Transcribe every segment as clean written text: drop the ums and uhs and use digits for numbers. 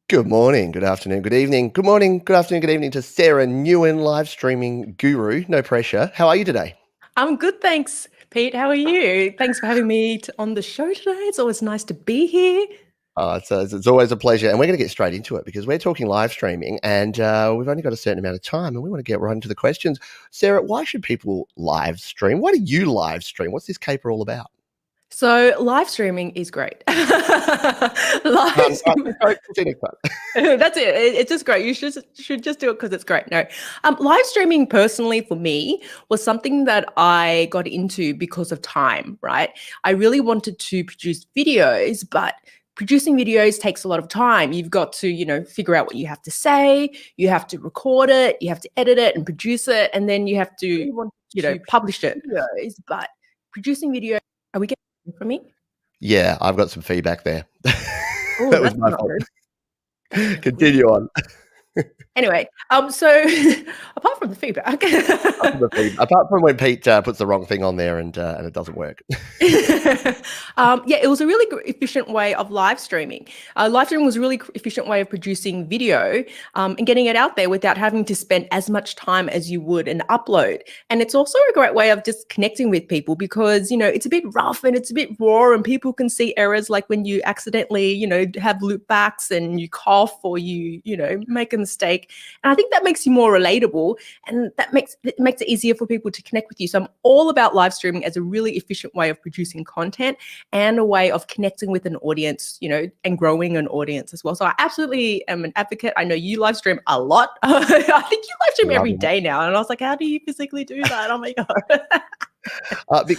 Good morning, good afternoon, good evening. Good morning, good afternoon, good evening to Sara Nguyen, live streaming guru. No pressure. How are you today? I'm good, thanks, Pete. How are you? Thanks for having me on the show today. It's always nice to be here. It's always a pleasure. And we're going to get straight into it because we're talking live streaming and we've only got a certain amount of time and we want to get right into the questions. Sarah, why should people live stream? Why do you live stream? What's this caper all about? So live streaming is great. Live streaming. Sorry, continue, That's it. It's just great. You should just do it because it's great. No, live streaming personally for me was something that I got into because of time. Right, I really wanted to produce videos, but producing videos takes a lot of time. You've got to, figure out what you have to say. You have to record it. You have to edit it and produce it, and then you have to, publish it. Videos, but producing video. Are we getting from me? Yeah, I've got some feedback there. Oh, That was that's my not fault. good. Continue on. Anyway, so apart from the feedback, Apart from when Pete puts the wrong thing on there and it doesn't work. yeah, it was a really efficient way of live streaming. Live streaming was a really efficient way of producing video and getting it out there without having to spend as much time as you would an upload. And it's also a great way of just connecting with people because, it's a bit rough and it's a bit raw and people can see errors like when you accidentally, have loop backs and you cough or you make a mistake. And I think that makes you more relatable and that makes it easier for people to connect with you. So I'm all about live streaming as a really efficient way of producing content and a way of connecting with an audience, and growing an audience as well. So I absolutely am an advocate. I know you live stream a lot. I think you live stream every day now. And I was like, how do you physically do that? Oh my God.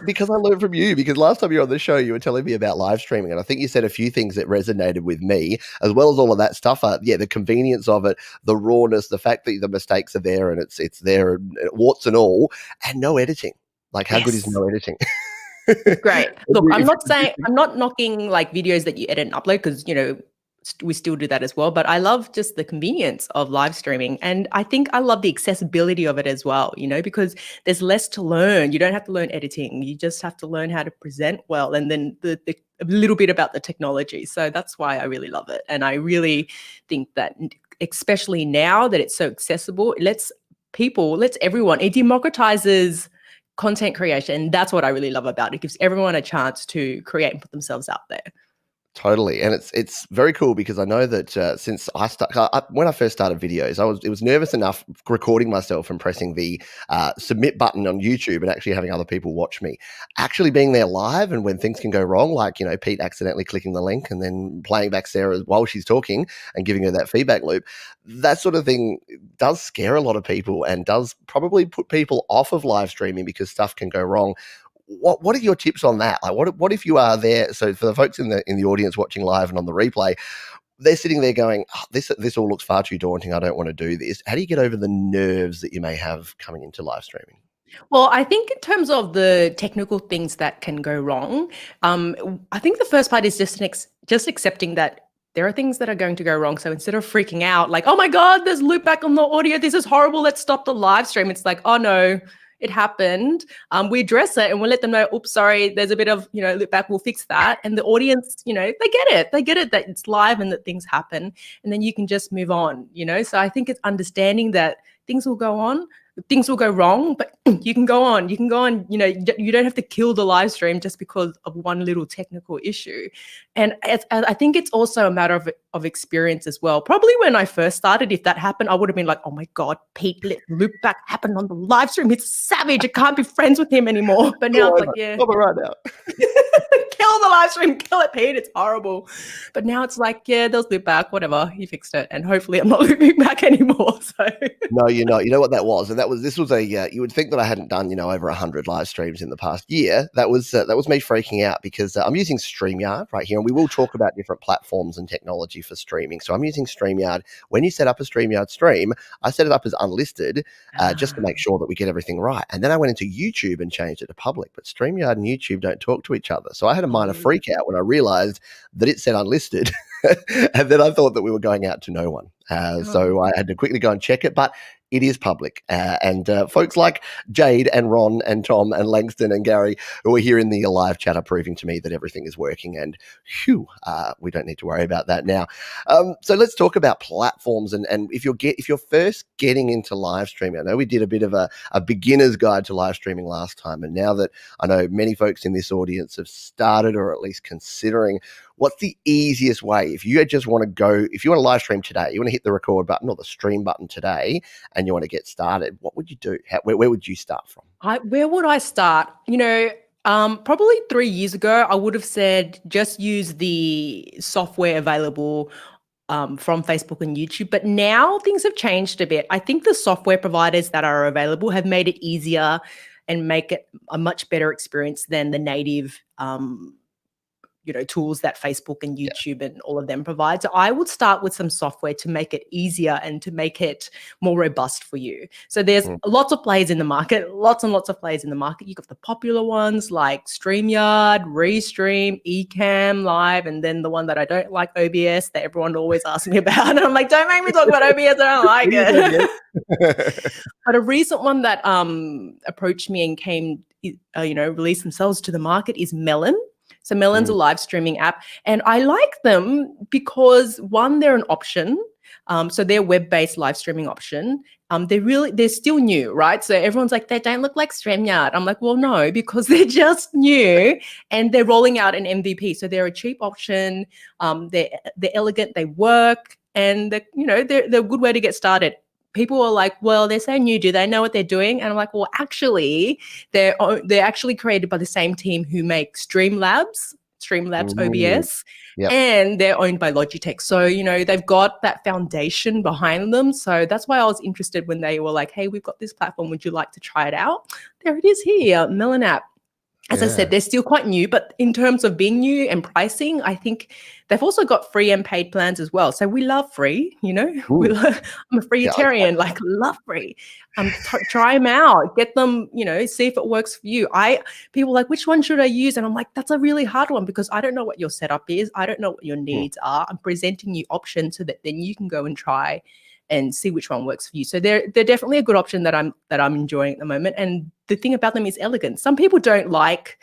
Because I learned from you, because last time you were on the show, you were telling me about live streaming, and I think you said a few things that resonated with me, as well as all of that stuff. The convenience of it, the rawness, the fact that the mistakes are there and it's there, warts and all, and no editing. Like, how good is no editing? Great. Look, I'm not knocking like videos that you edit and upload because, we still do that as well. But I love just the convenience of live streaming. And I think I love the accessibility of it as well, because there's less to learn. You don't have to learn editing. You just have to learn how to present well. And then a little bit about the technology. So that's why I really love it. And I really think that especially now that it's so accessible, it lets everyone, it democratizes content creation. That's what I really love about it. It gives everyone a chance to create and put themselves out there. Totally, and it's very cool because I know that since when I first started videos, it was nervous enough recording myself and pressing the submit button on YouTube and actually having other people watch me. Actually being there live and when things can go wrong, like Pete accidentally clicking the link and then playing back Sarah while she's talking and giving her that feedback loop, that sort of thing does scare a lot of people and does probably put people off of live streaming because stuff can go wrong. What are your tips on that? Like, what if you are there? So for the folks in the audience watching live and on the replay, they're sitting there going, oh, this all looks far too daunting. I don't want to do this. How do you get over the nerves that you may have coming into live streaming? Well, I think in terms of the technical things that can go wrong, I think the first part is just accepting that there are things that are going to go wrong. So instead of freaking out, like, oh my God, there's loop back on the audio. This is horrible. Let's stop the live stream. It's like, oh no, it happened. We address it and we'll let them know, oops, sorry, there's a bit of, loop back, we'll fix that. And the audience, they get it. They get it that it's live and that things happen. And then you can just move on, So I think it's understanding that things will go on. Things will go wrong, but you can go on. You don't have to kill the live stream just because of one little technical issue. And I think it's also a matter of experience as well. Probably when I first started, if that happened, I would have been like, oh my God, Pete, let loop back happen on the live stream. It's savage. I can't be friends with him anymore. But now it's like, yeah. Stop it right now. Kill the live stream, kill it, Pete. It's horrible. But now it's like, yeah, there's loop back, whatever. You fixed it. And hopefully I'm not looping back anymore. So no, you're not. You know what that was? And this was you would think that I hadn't done, over 100 live streams in the past year. That was me freaking out because I'm using StreamYard right here. And we will talk about different platforms and technology for streaming. So I'm using StreamYard. When you set up a StreamYard stream, I set it up as unlisted just to make sure that we get everything right. And then I went into YouTube and changed it to public. But StreamYard and YouTube don't talk to each other. So I had a minor freak out when I realized that it said unlisted. And then I thought that we were going out to no one. Oh. So I had to quickly go and check it, but it is public. And folks like Jade and Ron and Tom and Langston and Gary, who are here in the live chat, are proving to me that everything is working. And phew, we don't need to worry about that now. So let's talk about platforms. And if you're first getting into live streaming, I know we did a bit of a beginner's guide to live streaming last time. And now that I know many folks in this audience have started or at least considering, what's the easiest way if you just want to go, if you want to live stream today, you want to hit the record button or the stream button today and you want to get started, what would you do? Where would you start from? Where would I start? Probably 3 years ago, I would have said just use the software available from Facebook and YouTube. But now things have changed a bit. I think the software providers that are available have made it easier and make it a much better experience than the native tools that Facebook and YouTube and all of them provide. So I would start with some software to make it easier and to make it more robust for you. So there's lots of players in the market, lots and lots of players in the market. You've got the popular ones like StreamYard, Restream, Ecamm Live, and then the one that I don't like, OBS, that everyone always asks me about. And I'm like, don't make me talk about OBS, I don't like it. But a recent one that approached me and came, released themselves to the market is Melon. So Melon's a live streaming app, and I like them because one, they're an option. So they're web-based live streaming option. They're still new, right? So everyone's like, they don't look like StreamYard. I'm like, well, no, because they're just new and they're rolling out an MVP. So they're a cheap option. They're elegant, they work, and they're a good way to get started. People are like, well, they're so new. Do they know what they're doing? And I'm like, well, actually, they're actually created by the same team who make Streamlabs OBS, and they're owned by Logitech. So, they've got that foundation behind them. So that's why I was interested when they were like, hey, we've got this platform. Would you like to try it out? There it is here, Melon app. As I said, they're still quite new, but in terms of being new and pricing, I think they've also got free and paid plans as well. So we love free, I'm a freeitarian, love free. Try them out, get them, see if it works for you. People are like, which one should I use? And I'm like, that's a really hard one because I don't know what your setup is. I don't know what your needs are. I'm presenting you options so that then you can go and try and see which one works for you. So they're definitely a good option that I'm enjoying at the moment. And the thing about them is elegance. Some people don't like,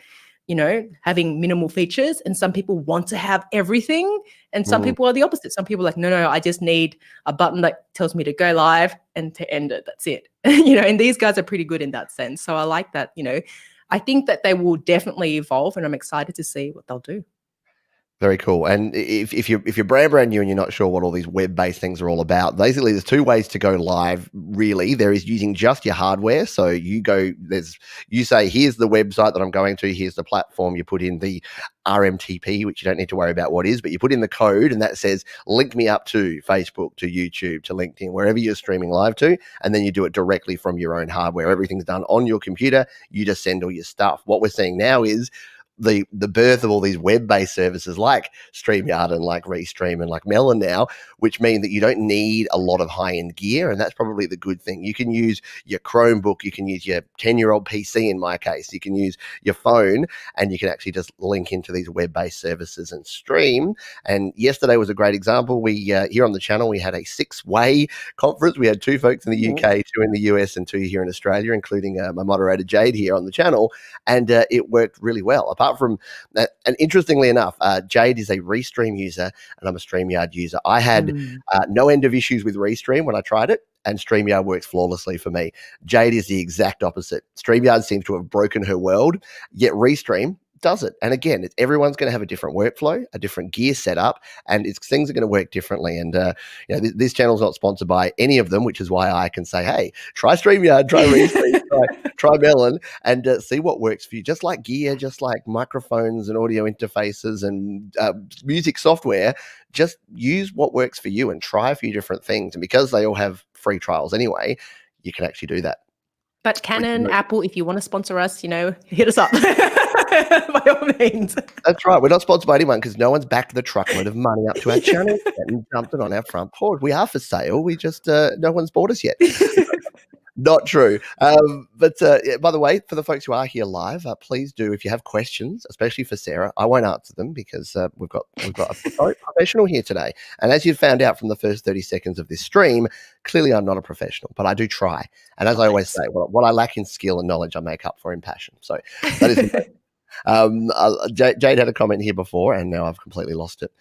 having minimal features, and some people want to have everything. And some people are the opposite. Some people are like, no, I just need a button that tells me to go live and to end it. That's it. And these guys are pretty good in that sense. So I like that, I think that they will definitely evolve, and I'm excited to see what they'll do. Very cool. And if you're brand new and you're not sure what all these web-based things are all about, basically there's two ways to go live, really. There is using just your hardware. So you say, here's the website that I'm going to, here's the platform, you put in the RMTP, which you don't need to worry about what is, but you put in the code and that says, link me up to Facebook, to YouTube, to LinkedIn, wherever you're streaming live to, and then you do it directly from your own hardware. Everything's done on your computer. You just send all your stuff. What we're seeing now is the birth of all these web-based services like StreamYard and like Restream and like Melon now, which mean that you don't need a lot of high-end gear, and that's probably the good thing. You can use your Chromebook, you can use your 10-year-old PC in my case, you can use your phone, and you can actually just link into these web-based services and stream. And yesterday was a great example. We here on the channel, we had a 6-way conference. We had 2 folks in the UK, 2 in the US, and 2 here in Australia, including my moderator Jade here on the channel, and it worked really well. Apart from that, and interestingly enough, Jade is a Restream user and I'm a StreamYard user. I had no end of issues with Restream when I tried it, and StreamYard works flawlessly for me. Jade is the exact opposite. StreamYard seems to have broken her world, yet Restream does it. And again, everyone's going to have a different workflow, a different gear setup, and things are going to work differently. And this channel's not sponsored by any of them, which is why I can say, hey, try StreamYard, try Restream, try Melon, and see what works for you. Just like gear, just like microphones and audio interfaces and music software, just use what works for you and try a few different things. And because they all have free trials anyway, you can actually do that. But Canon, Apple, if you want to sponsor us, hit us up. By all means. That's right. We're not sponsored by anyone because no one's backed the truckload of money up to our channel and dumped it on our front porch. We are for sale. We just, no one's bought us yet. Not true. But yeah, by the way, for the folks who are here live, please do, if you have questions, especially for Sarah, I won't answer them because we've got a professional here today. And as you found out from the first 30 seconds of this stream, clearly I'm not a professional, but I do try. And as I always say, what I lack in skill and knowledge, I make up for in passion. So that is Jade had a comment here before, and now I've completely lost it.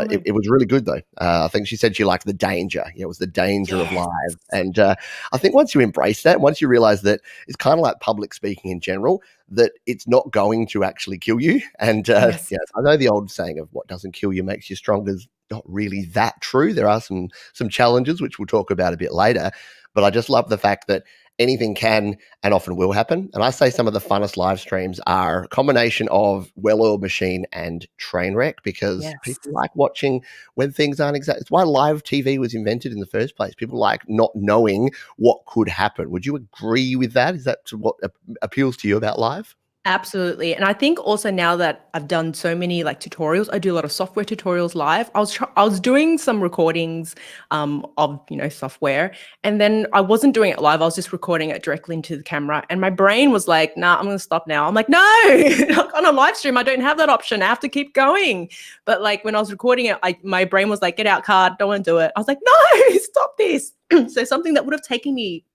It was really good though. I think she said she liked the danger. Yeah, it was the danger of live, and I think once you embrace that, once you realize that it's kind of like public speaking in general, that it's not going to actually kill you. And yeah, I know the old saying of what doesn't kill you makes you stronger is not really that true. There are some challenges which we'll talk about a bit later, but I just love the fact that anything can and often will happen. And I say some of the funnest live streams are a combination of well-oiled machine and train wreck, because people like watching when things aren't exact. It's why live TV was invented in the first place. People like not knowing what could happen. Would you agree with that? Is that what appeals to you about live? Absolutely. And I think also now that I've done so many like tutorials, I do a lot of software tutorials live. I was doing some recordings of, software, and then I wasn't doing it live. I was just recording it directly into the camera, and my brain was like, nah, I'm going to stop now. I'm like, no, on a live stream, I don't have that option. I have to keep going. But like when I was recording it, my brain was like, get out, card, don't want to do it. I was like, no, stop this. So something that would have taken me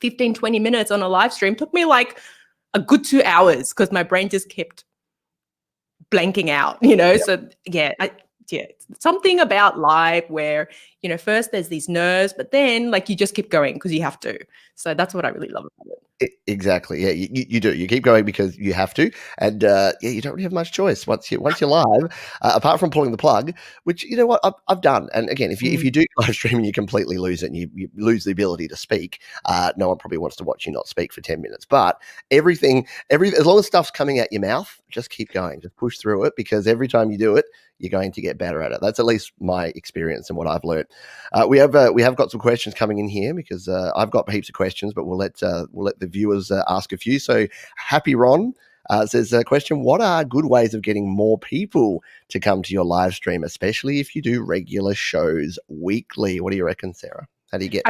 15, 20 minutes on a live stream took me like a good 2 hours because my brain just kept blanking out, So something about live where, first there's these nerves, but then like you just keep going because you have to. So that's what I really love about it. Exactly. Yeah, you do. You keep going because you have to, and you don't really have much choice once you're live, apart from pulling the plug, which you know what I've done. And again, if you do live streaming, you completely lose it, and you lose the ability to speak. No one probably wants to watch you not speak for 10 minutes. But as long as stuff's coming out your mouth, just keep going, just push through it, because every time you do it, you're going to get better at it. That's at least my experience and what I've learned. We have got some questions coming in here because I've got heaps of questions, but we'll let the viewers ask a few. So Happy Ron says a question: what are good ways of getting more people to come to your live stream, especially if you do regular shows weekly? What do you reckon, Sarah? How do you get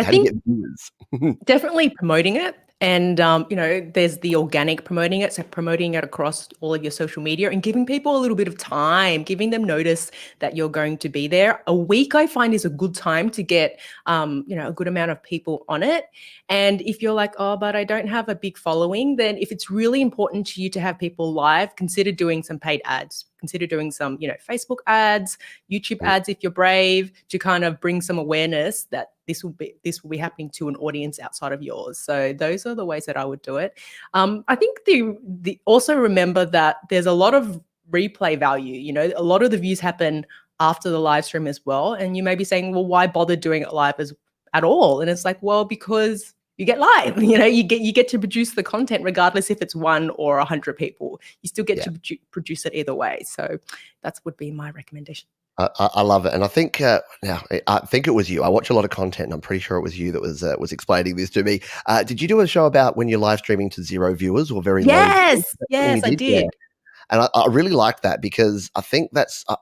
viewers? Definitely promoting it. And, there's the organic promoting it. So promoting it across all of your social media and giving people a little bit of time, giving them notice that you're going to be there. A week, I find, is a good time to get, a good amount of people on it. And if you're like, oh, but I don't have a big following, then if it's really important to you to have people live, consider doing some paid ads. Consider doing some, Facebook ads, YouTube ads if you're brave, to kind of bring some awareness that this will be happening to an audience outside of yours. So those are the ways that I would do it. I think the also remember that there's a lot of replay value. A lot of the views happen after the live stream as well. And you may be saying, well, why bother doing it live at all? And it's like, well, because you get live, you get to produce the content regardless if it's 1 or 100 people. You still get to produce it either way. So that would be my recommendation. I love it, and I think I think it was you. I watch a lot of content, and I'm pretty sure it was you that was explaining this to me. Did you do a show about when you're live streaming to 0 viewers or very low viewers? Yes, I did. Yeah. And I really like that, because I think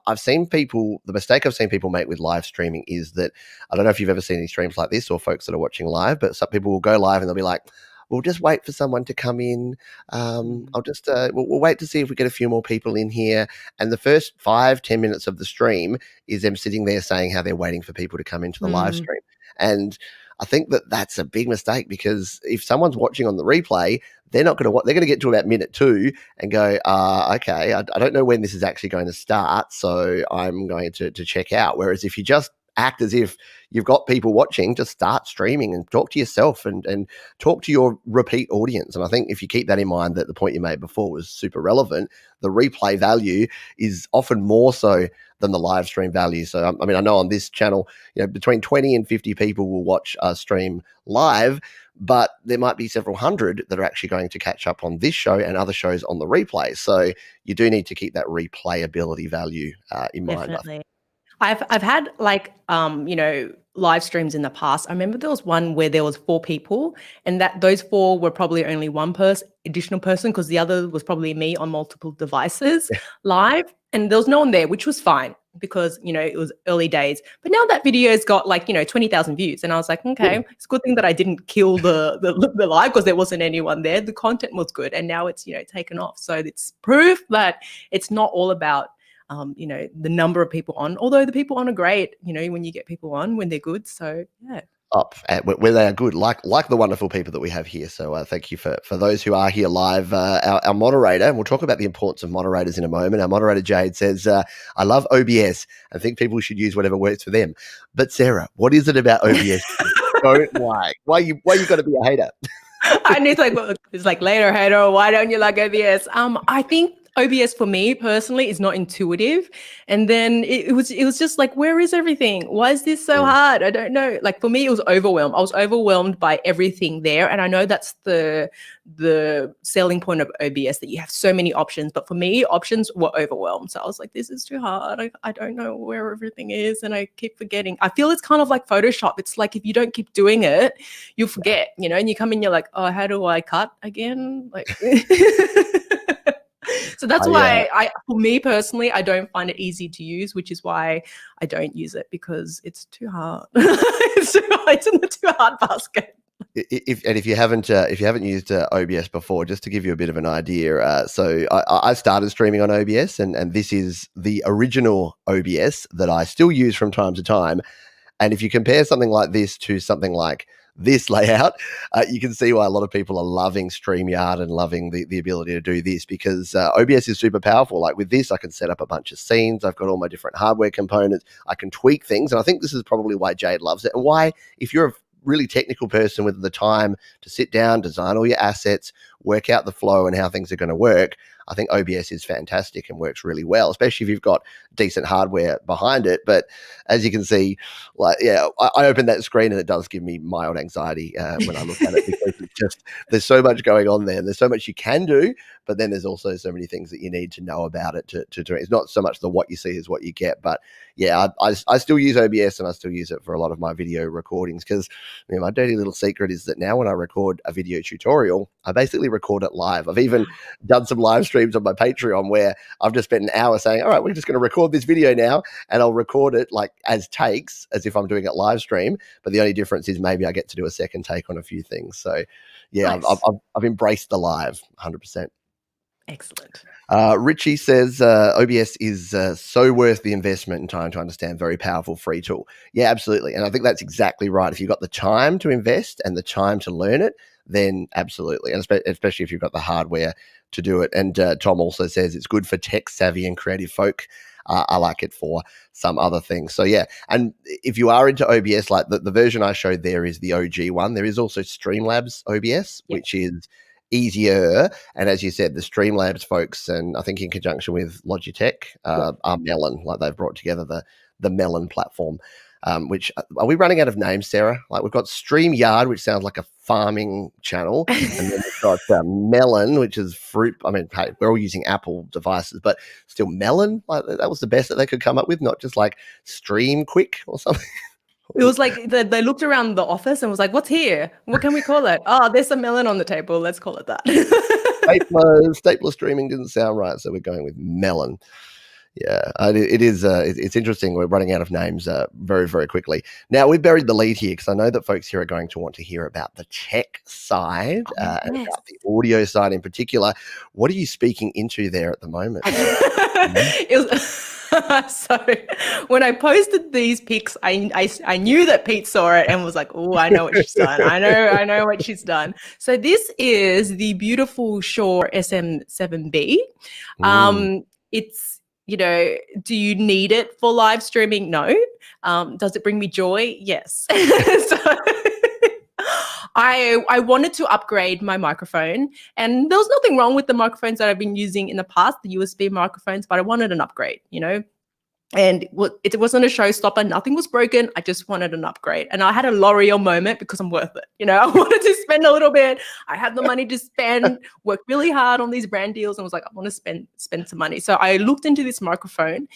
I've seen people, the mistake I've seen people make with live streaming is that, I don't know if you've ever seen any streams like this or folks that are watching live, but some people will go live and they'll be like, we'll just wait for someone to come in. I'll just, we'll wait to see if we get a few more people in here. And the first 5-10 minutes of the stream is them sitting there saying how they're waiting for people to come into the live stream. And I think that's a big mistake, because if someone's watching on the replay, they're going to get to about minute 2 and go, okay, I don't know when this is actually going to start, so I'm going to check out. Whereas if you just act as if you've got people watching, just start streaming and talk to yourself and talk to your repeat audience. And I think if you keep that in mind, that the point you made before was super relevant, the replay value is often more so than the live stream value. So, I mean, I know on this channel, between 20 and 50 people will watch a stream live, but there might be several hundred that are actually going to catch up on this show and other shows on the replay. So you do need to keep that replayability value in mind. Definitely. I've had like live streams in the past. I remember there was one where there was 4 people, and that those 4 were probably only one additional person, because the other was probably me on multiple devices live, and there was no one there, which was fine. because, you know, it was early days. But now that video's got like, you know, 20,000 views. And I was like, okay, it's a good thing that I didn't kill the live because there wasn't anyone there. The content was good. And now it's, you know, taken off. So it's proof that it's not all about, you know, the number of people on, although the people on are great, you know, when you get people on, when they're good. So yeah. Up where they are good, like the wonderful people that we have here. So thank you for those who are here live. Our moderator, and we'll talk about the importance of moderators in a moment. Our moderator Jade says, "I love OBS. I think people should use whatever works for them." But Sarah, what is it about OBS you don't like? Why you got to be a hater? And it's like later hater. Why don't you like OBS? I think OBS for me personally is not intuitive. And then it was just like, where is everything? Why is this so hard? I don't know. Like for me, it was overwhelmed. I was overwhelmed by everything there. And I know that's the selling point of OBS, that you have so many options. But for me, options were overwhelmed. So I was like, this is too hard. I don't know where everything is. And I keep forgetting. I feel it's kind of like Photoshop. It's like if you don't keep doing it, you'll forget, you know, and you come in, you're like, oh, how do I cut again? Like so that's why for me personally, I don't find it easy to use, which is why I don't use it, because it's too hard. It's too hard. It's in the too hard basket. If you haven't used OBS before, just to give you a bit of an idea, so I started streaming on OBS, and this is the original OBS that I still use from time to time. And if you compare something like this to something like this layout, you can see why a lot of people are loving StreamYard and loving the ability to do this, because OBS is super powerful. Like with this, I can set up a bunch of scenes. I've got all my different hardware components. I can tweak things. And I think this is probably why Jade loves it, and why, if you're a really technical person with the time to sit down, design all your assets, work out the flow and how things are going to work, I think OBS is fantastic and works really well, especially if you've got decent hardware behind it. But as you can see, like, yeah, I open that screen and it does give me mild anxiety when I look at it, because it's just, there's so much going on there. And there's so much you can do, but then there's also so many things that you need to know about it to do it. It's not so much the what you see is what you get. But yeah, I still use OBS, and I still use it for a lot of my video recordings, because, you know, my dirty little secret is that now when I record a video tutorial, I basically record it live. I've even done some live streams on my Patreon where I've just spent an hour saying, all right, we're just going to record this video now, and I'll record it like as takes, as if I'm doing it live stream. But the only difference is maybe I get to do a second take on a few things. So yeah, nice. I've embraced the live 100%. Excellent. Richie says OBS is so worth the investment and time to understand. Very powerful free tool. Yeah, absolutely. And I think that's exactly right. If you've got the time to invest and the time to learn it, then absolutely. And especially if you've got the hardware to do it. And Tom also says it's good for tech savvy and creative folk. I like it for some other things. So yeah, and if you are into OBS, like the version I showed there is the OG one. There is also Streamlabs OBS, which is easier. And as you said, the Streamlabs folks, and I think in conjunction with Logitech, are Melon. Like they've brought together the Melon platform. Which are we running out of names, Sarah? Like we've got StreamYard, which sounds like a farming channel, and then we've got Melon, which is fruit. I mean, hey, we're all using Apple devices, but still Melon. Like that was the best that they could come up with, not just like Stream Quick or something. It was like they looked around the office and was like, "What's here? What can we call it? Oh, there's a melon on the table. Let's call it that." Stapler streaming didn't sound right, so we're going with Melon. Yeah, it is. It's interesting. We're running out of names very, very quickly. Now, we've buried the lead here because I know that folks here are going to want to hear about the tech side and about the audio side in particular. What are you speaking into there at the moment? It was so when I posted these pics, I knew that Pete saw it and was like, "Oh, I know what she's done. I know what she's done." So this is the beautiful Shure SM7B. It's, you know, do you need it for live streaming? No. Does it bring me joy? Yes. So I wanted to upgrade my microphone, and there was nothing wrong with the microphones that I've been using in the past, the USB microphones, but I wanted an upgrade, you know. And it wasn't a showstopper. Nothing was broken. I just wanted an upgrade. And I had a L'Oreal moment because I'm worth it. You know, I wanted to spend a little bit. I had the money to spend, work really hard on these brand deals, and was like, I want to spend some money. So I looked into this microphone,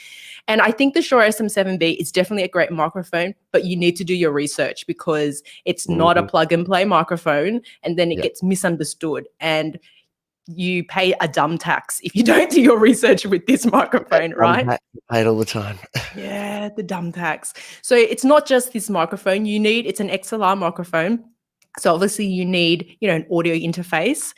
and I think the Shure SM7B is definitely a great microphone, but you need to do your research because it's not a plug and play microphone, and then it gets misunderstood. And you pay a dumb tax if you don't do your research with this microphone, right? Paid all the time. Yeah, the dumb tax. So it's not just this microphone. It's an XLR microphone. So obviously you need, an audio interface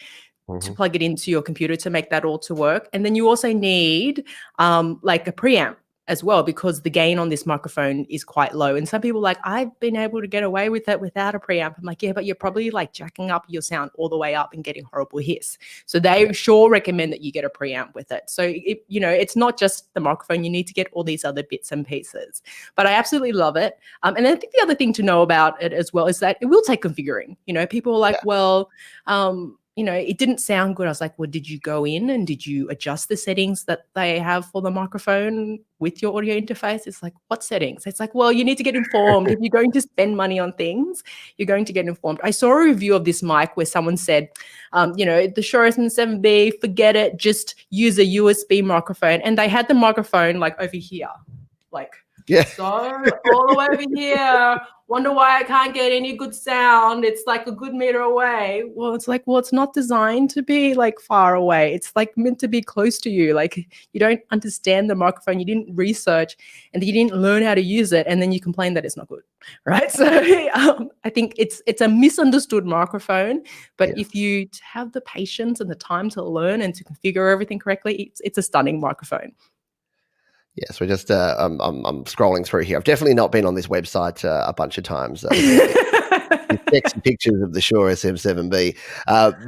to plug it into your computer to make that all to work. And then you also need like a preamp as well, because the gain on this microphone is quite low. And some people are like, I've been able to get away with it without a preamp. I'm like, yeah, but you're probably like jacking up your sound all the way up and getting horrible hiss. So they sure recommend that you get a preamp with it. So, it's not just the microphone. You need to get all these other bits and pieces. But I absolutely love it. And I think the other thing to know about it as well is that it will take configuring. People are like, well, it didn't sound good. I was like, well, did you go in and did you adjust the settings that they have for the microphone with your audio interface? It's like, what settings? It's like, well, you need to get informed. If you're going to spend money on things, you're going to get informed. I saw a review of this mic where someone said, the Shure SM7B, forget it, just use a USB microphone. And they had the microphone like over here, like, so all the way over here. Wonder why I can't get any good sound. It's like a good meter away. Well, it's like, it's not designed to be like far away. It's like meant to be close to you. Like you don't understand the microphone. You didn't research and you didn't learn how to use it. And then you complain that it's not good, right? So I think it's a misunderstood microphone. But if you have the patience and the time to learn and to configure everything correctly, it's a stunning microphone. Yes, we're just I'm scrolling through here. I've definitely not been on this website a bunch of times. Sexy pictures of the Shure SM7B.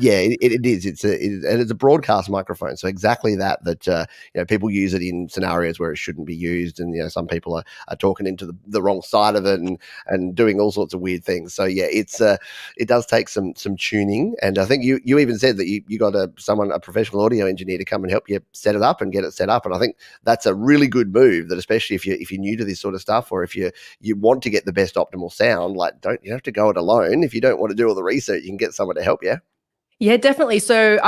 It is. It's a broadcast microphone, so exactly that people use it in scenarios where it shouldn't be used, and some people are talking into the wrong side of it and doing all sorts of weird things. So it does take some tuning, and I think you even said that you got a professional audio engineer to come and help you set it up and get it set up, and I think that's a really good move. That especially if you're new to this sort of stuff, or if you want to get the best optimal sound, like you have to go it alone. If you don't want to do all the research, you can get someone to help you. Yeah, definitely. So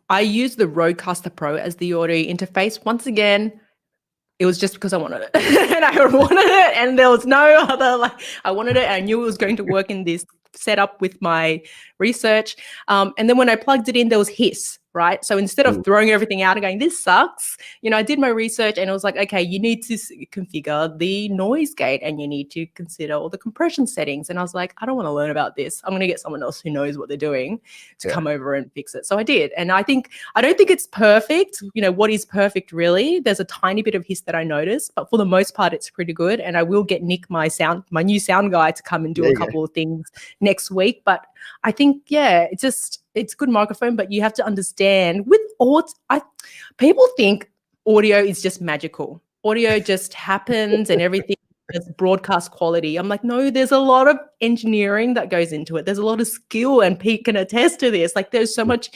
I use the Rodecaster Pro as the audio interface. Once again, it was just because I wanted it. And I wanted it, and there was no other, I wanted it, and I knew it was going to work in this setup with my research. And then when I plugged it in, there was hiss. Right. So instead of throwing everything out and going, this sucks, I did my research and it was like, okay, you need to configure the noise gate and you need to consider all the compression settings. And I was like, I don't want to learn about this. I'm going to get someone else who knows what they're doing to come over and fix it. So I did. And I don't think it's perfect. What is perfect really? There's a tiny bit of hiss that I noticed, but for the most part, it's pretty good. And I will get Nick, my new sound guy, to come and do a couple of things next week. But I think, it's a good microphone, but you have to understand people think audio is just magical. Audio just happens and everything is broadcast quality. I'm like, no, there's a lot of engineering that goes into it. There's a lot of skill, and Pete can attest to this. Like there's so much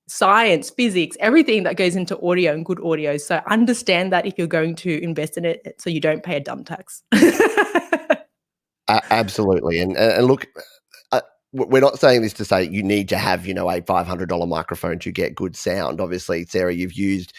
science, physics, everything that goes into audio and good audio. So understand that if you're going to invest in it, so you don't pay a dumb tax. Absolutely. And look, we're not saying this to say you need to have, a $500 microphone to get good sound. Obviously, Sarah, you've used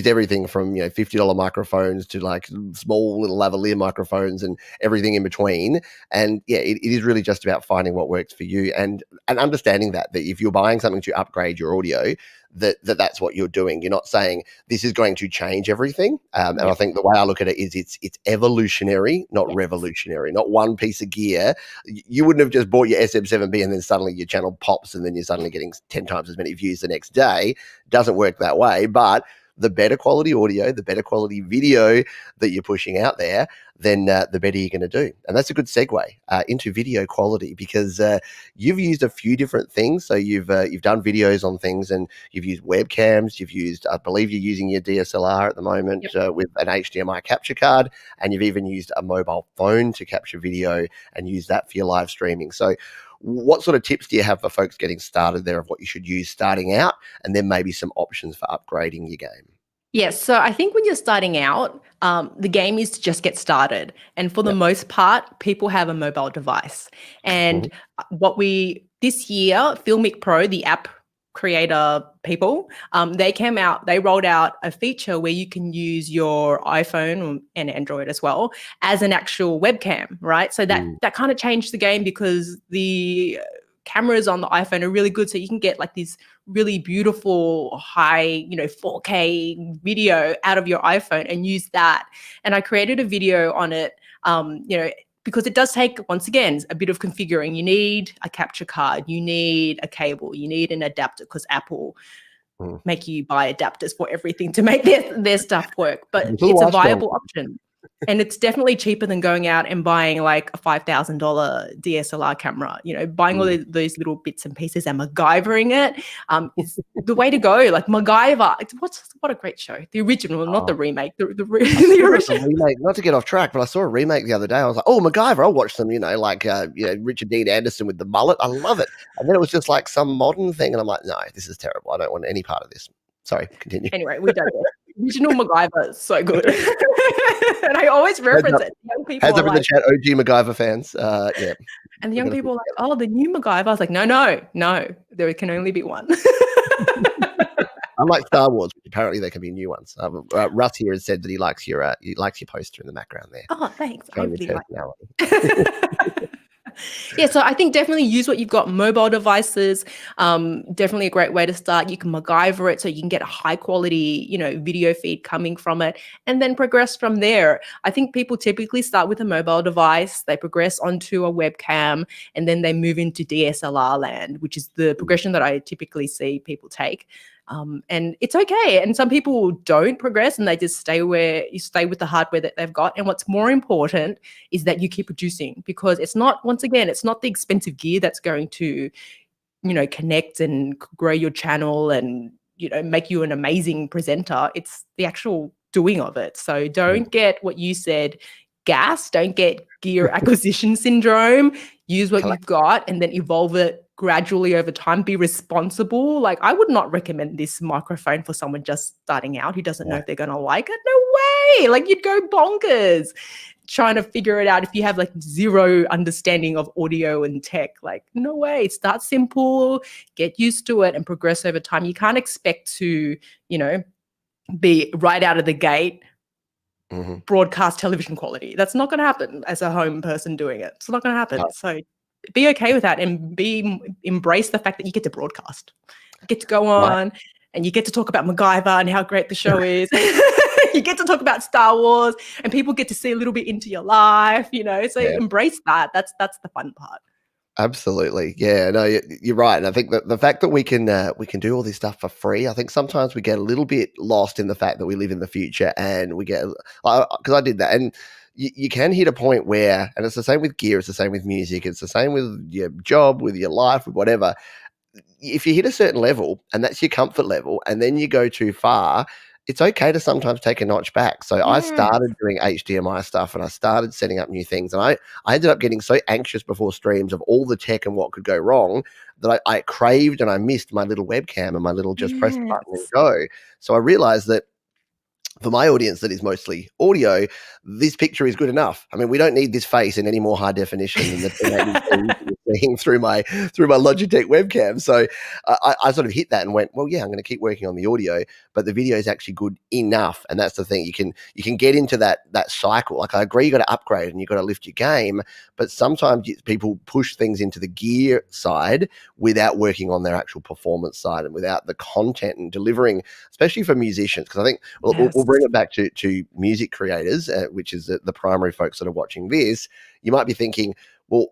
everything from, $50 microphones to like small little lavalier microphones and everything in between. And it is really just about finding what works for you and understanding that if you're buying something to upgrade your audio, that's what you're doing. You're not saying this is going to change everything. And I think the way I look at it is it's evolutionary, not revolutionary, not one piece of gear. You wouldn't have just bought your SM7B and then suddenly your channel pops and then you're suddenly getting 10 times as many views the next day. It doesn't work that way. But the better quality audio, the better quality video that you're pushing out there, then the better you're going to do. And that's a good segue into video quality, because you've used a few different things. So you've done videos on things, and you've used webcams. You've used, I believe you're using your DSLR at the moment with an HDMI capture card, and you've even used a mobile phone to capture video and use that for your live streaming. So what sort of tips do you have for folks getting started there of what you should use starting out, and then maybe some options for upgrading your game? Yes. So I think when you're starting out, the game is to just get started. And for the most part, people have a mobile device. And this year, Filmic Pro, the app creator people, they rolled out a feature where you can use your iPhone and Android as well as an actual webcam, right? So that kind of changed the game, because the cameras on the iPhone are really good. So you can get like these really beautiful high, 4K video out of your iPhone and use that. And I created a video on it, because it does take, once again, a bit of configuring. You need a capture card, you need a cable, you need an adapter, because Apple make you buy adapters for everything to make their stuff work. But it's a viable option. And it's definitely cheaper than going out and buying like a $5,000 DSLR camera. Buying all those little bits and pieces and MacGyvering it is the way to go. Like MacGyver, what a great show. The original, not the remake. The original. Remake, not to get off track, but I saw a remake the other day. I was like, oh, MacGyver, I'll watch them, Richard Dean Anderson with the mullet. I love it. And then it was just like some modern thing. And I'm like, no, this is terrible. I don't want any part of this. Sorry, continue. Anyway, we don't. Original MacGyver is so good. And I always reference it. Young people Hands up in the chat, OG MacGyver fans. Yeah. And the young people are like, oh, the new MacGyver. I was like, no. There can only be one. Unlike Star Wars, which apparently there can be new ones. Russ here has said that he likes your poster in the background there. Oh, thanks. I really like it. Yeah, so I think definitely use what you've got. Mobile devices, definitely a great way to start. You can MacGyver it so you can get a high quality, video feed coming from it, and then progress from there. I think people typically start with a mobile device, they progress onto a webcam, and then they move into DSLR land, which is the progression that I typically see people take. And it's okay. And some people don't progress and they just stay with the hardware that they've got. And what's more important is that you keep producing, because it's not the expensive gear that's going to, connect and grow your channel and, make you an amazing presenter. It's the actual doing of it. So don't get what you said, gas, don't get gear acquisition syndrome. Use what you've got and then evolve it gradually over time. Be responsible. Like, I would not recommend this microphone for someone just starting out who doesn't know if they're going to like it. No way. Like, you'd go bonkers trying to figure it out if you have like zero understanding of audio and tech. Like, no way. Start simple, get used to it and progress over time. You can't expect to, be right out of the gate broadcast television quality. That's not going to happen as a home person doing it. It's not going to happen. No. So be okay with that and embrace the fact that you get to broadcast. You get to go on and you get to talk about MacGyver and how great the show is. You get to talk about Star Wars and people get to see a little bit into your life, so embrace that. That's the fun part. Absolutely. Yeah, no, you're right. And I think that the fact that we can do all this stuff for free, I think sometimes we get a little bit lost in the fact that we live in the future, and we get, because I did that. And you can hit a point where, and it's the same with gear, it's the same with music, it's the same with your job, with your life, with whatever. If you hit a certain level and that's your comfort level, and then you go too far, it's okay to sometimes take a notch back. So I started doing HDMI stuff and I started setting up new things. And I ended up getting so anxious before streams of all the tech and what could go wrong that I craved and I missed my little webcam and my little just press the button and go. So I realized that for my audience that is mostly audio, this picture is good enough. I mean, we don't need this face in any more high definition than the seeing through my Logitech webcam. So I sort of hit that and went, well, yeah, I'm going to keep working on the audio, but the video is actually good enough. And that's the thing. You can get into that cycle. Like, I agree, you got to upgrade and you got to lift your game, but sometimes people push things into the gear side without working on their actual performance side and without the content and delivering, especially for musicians. Because I think we'll bring it back to music creators, which is the primary folks that are watching this. You might be thinking, well,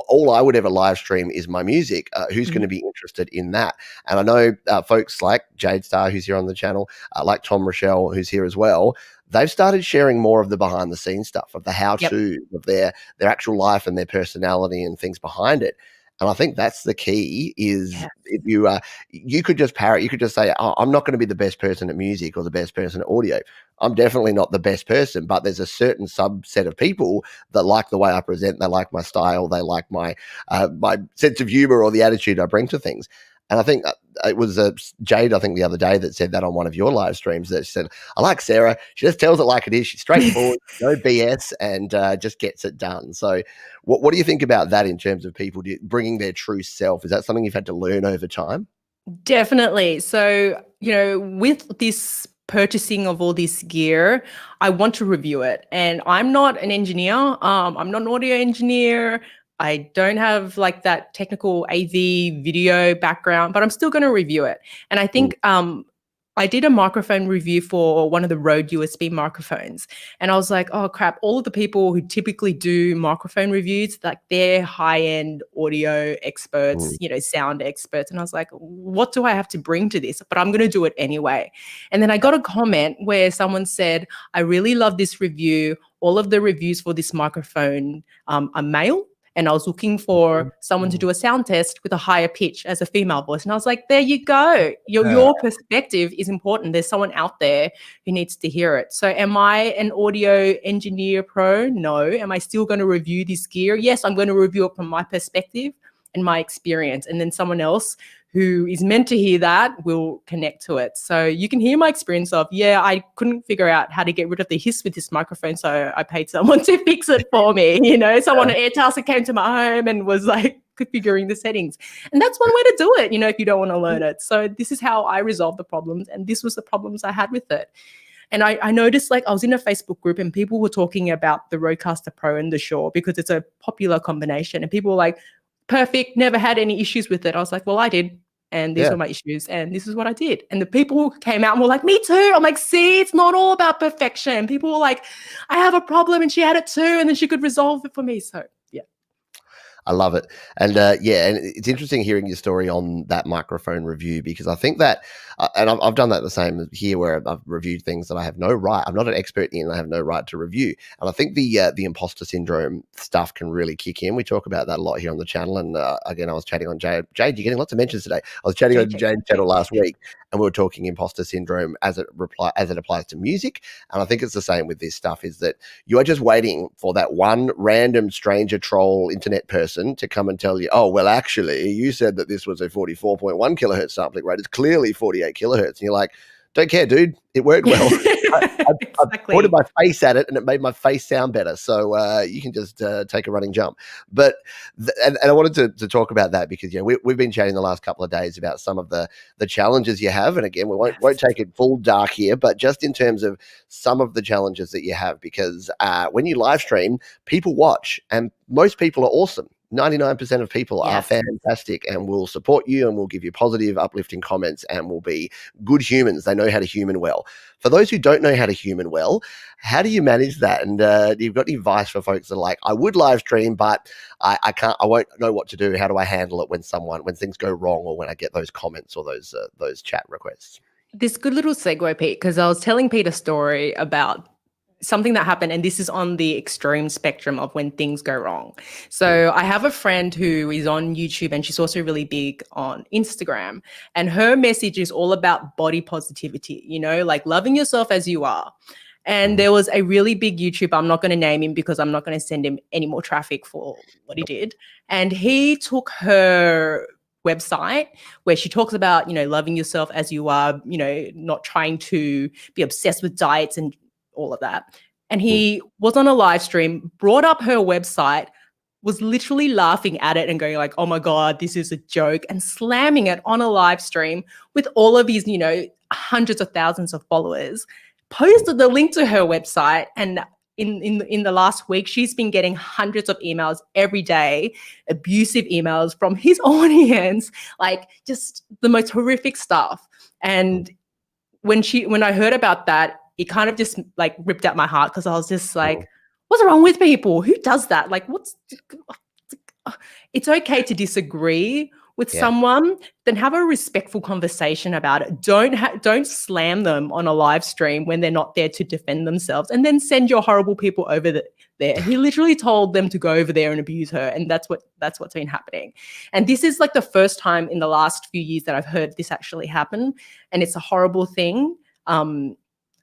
all I would ever live stream is my music. Who's going to be interested in that? And I know folks like Jade Star, who's here on the channel, like Tom Rochelle, who's here as well. They've started sharing more of the behind the scenes stuff, of the how-to, of their actual life and their personality and things behind it. And I think that's the key is if you could just parrot, you could just say, oh, I'm not going to be the best person at music or the best person at audio. I'm definitely not the best person, but there's a certain subset of people that like the way I present. They like my style. They like my sense of humor or the attitude I bring to things. And I think it was Jade, I think, the other day that said that on one of your live streams, that she said, I like Sarah. She just tells it like it is. She's straightforward, no BS, and just gets it done. So what do you think about that in terms of people bringing their true self? Is that something you've had to learn over time? Definitely. So, with this purchasing of all this gear, I want to review it. And I'm not an engineer. I'm not an audio engineer. I don't have like that technical AV video background, but I'm still going to review it. And I think I did a microphone review for one of the Rode USB microphones, and I was like, oh crap, all of the people who typically do microphone reviews, like they're high-end audio experts, you know, sound experts. And I was like, what do I have to bring to this? But I'm going to do it anyway. And then I got a comment where someone said, I really love this review. All of the reviews for this microphone are male. And I was looking for someone to do a sound test with a higher pitch as a female voice. And I was like, there you go. Your perspective is important. There's someone out there who needs to hear it. So am I an audio engineer pro? No. Am I still going to review this gear? Yes, I'm going to review it from my perspective and my experience. And then someone else who is meant to hear that will connect to it. So you can hear my experience of, yeah, I couldn't figure out how to get rid of the hiss with this microphone, so I paid someone to fix it for me. You know, someone at Airtasker came to my home and was like configuring the settings. And that's one way to do it, you know, if you don't want to learn it. So this is how I resolved the problems, and this was the problems I had with it. And I noticed, like, I was in a Facebook group and people were talking about the Rodecaster Pro and the Shure because it's a popular combination. And people were like, perfect, never had any issues with it. I was like, well, I did. And these were my issues. And this is what I did. And the people came out and were like, me too. I'm like, see, it's not all about perfection. People were like, I have a problem and she had it too. And then she could resolve it for me. So, yeah. I love it. And yeah, and it's interesting hearing your story on that microphone review, because I think that, and I've done that the same here, where I've reviewed things that I have no right, I'm not an expert in, I have no right to review. And I think the imposter syndrome stuff can really kick in. We talk about that a lot here on the channel. And again, I was chatting on Jade, you're getting lots of mentions today. I was chatting on Jade's channel last week, and we were talking imposter syndrome as it applies to music. And I think it's the same with this stuff, is that you are just waiting for that one random stranger troll internet person to come and tell you, oh, well, actually, you said that this was a 44.1 kilohertz sampling rate. It's clearly 48 kilohertz. And you're like, don't care, dude. It worked well. I pointed my face at it and it made my face sound better. So you can just take a running jump. But and I wanted to talk about that because, you know, we've been chatting the last couple of days about some of the challenges you have. And again, we won't take it full dark here, but just in terms of some of the challenges that you have, because when you live stream, people watch and most people are awesome. 99% of people are fantastic and will support you and will give you positive, uplifting comments and will be good humans. They know how to human well. For those who don't know how to human well, how do you manage that? And you've got any advice for folks that are like, I would live stream, but I won't know what to do. How do I handle it when things go wrong or when I get those comments or those chat requests? This good little segue, Pete, because I was telling Pete a story about something that happened, and this is on the extreme spectrum of when things go wrong. So I have a friend who is on YouTube and she's also really big on Instagram, and her message is all about body positivity, you know, like loving yourself as you are. And there was a really big YouTuber, I'm not going to name him because I'm not going to send him any more traffic for what he did. And he took her website where she talks about, you know, loving yourself as you are, you know, not trying to be obsessed with diets and all of that. And he was on a live stream, brought up her website, was literally laughing at it and going like, oh my God, this is a joke, and slamming it on a live stream with all of his, you know, hundreds of thousands of followers, posted the link to her website. And in the last week, she's been getting hundreds of emails every day, abusive emails from his audience, like just the most horrific stuff. And when I heard about that, it kind of just like ripped out my heart, because I was just like, what's wrong with people? Who does that? Like, it's okay to disagree with someone, then have a respectful conversation about it. Don't slam them on a live stream when they're not there to defend themselves, and then send your horrible people over there. He literally told them to go over there and abuse her, and that's what's been happening. And this is like the first time in the last few years that I've heard this actually happen, and it's a horrible thing.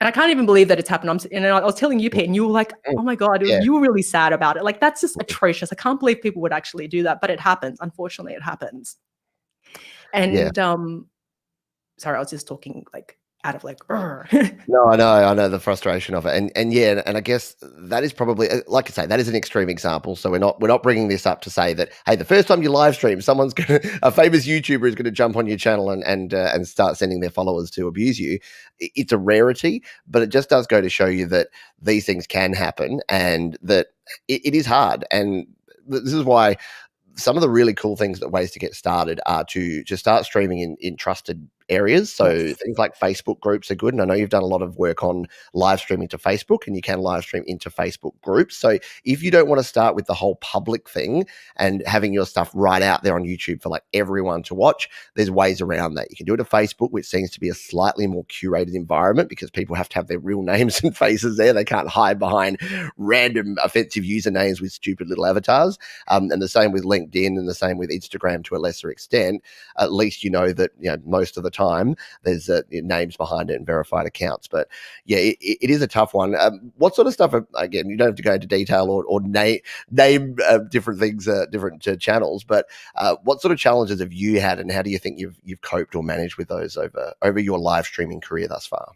And I can't even believe that it's happened. And I was telling you, Pete, and you were like, oh my God, you were really sad about it. Like, that's just atrocious. I can't believe people would actually do that, but it happens. Unfortunately, it happens. And sorry, I was just talking like out of like, No, I know the frustration of it. And yeah, and I guess that is probably, like I say, that is an extreme example. So we're not bringing this up to say that, hey, the first time you live stream, a famous YouTuber is going to jump on your channel and start sending their followers to abuse you. It's a rarity, but it just does go to show you that these things can happen and that it is hard. And this is why some of the really cool things, that ways to get started, are to start streaming in trusted areas. So Yes. things like Facebook groups are good. And I know you've done a lot of work on live streaming to Facebook, and you can live stream into Facebook groups. So if you don't want to start with the whole public thing and having your stuff right out there on YouTube for like everyone to watch, there's ways around that. You can do it to Facebook, which seems to be a slightly more curated environment because people have to have their real names and faces there. They can't hide behind random offensive usernames with stupid little avatars. And the same with LinkedIn, and the same with Instagram to a lesser extent. At least you know that, you know, most of the time there's names behind it and verified accounts. But yeah, it is a tough one. What sort of stuff, again, you don't have to go into detail or name different things, different channels, but what sort of challenges have you had, and how do you think you've coped or managed with those over your live streaming career thus far?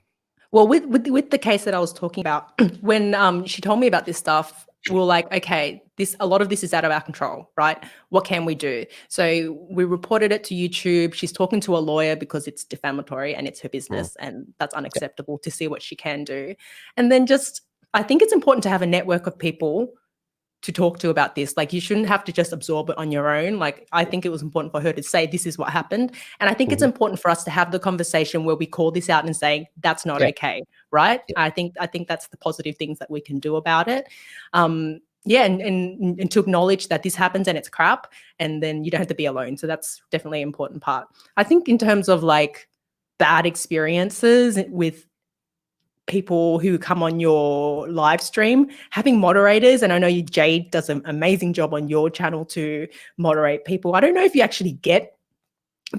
Well, with the case that I was talking about, when she told me about this stuff, we were like, okay, a lot of this is out of our control, right? What can we do? So we reported it to YouTube. She's talking to a lawyer because it's defamatory and it's her business, and that's unacceptable, to see what she can do. And then I think it's important to have a network of people to talk to about this. Like, you shouldn't have to just absorb it on your own. Like, I think it was important for her to say, this is what happened. And I think it's important for us to have the conversation where we call this out and saying, that's not okay, right? I think that's the positive things that we can do about it. And to acknowledge that this happens and it's crap, and then you don't have to be alone. So that's definitely an important part. I think in terms of like bad experiences with people who come on your live stream, having moderators, and I know Jade does an amazing job on your channel to moderate people. I don't know if you actually get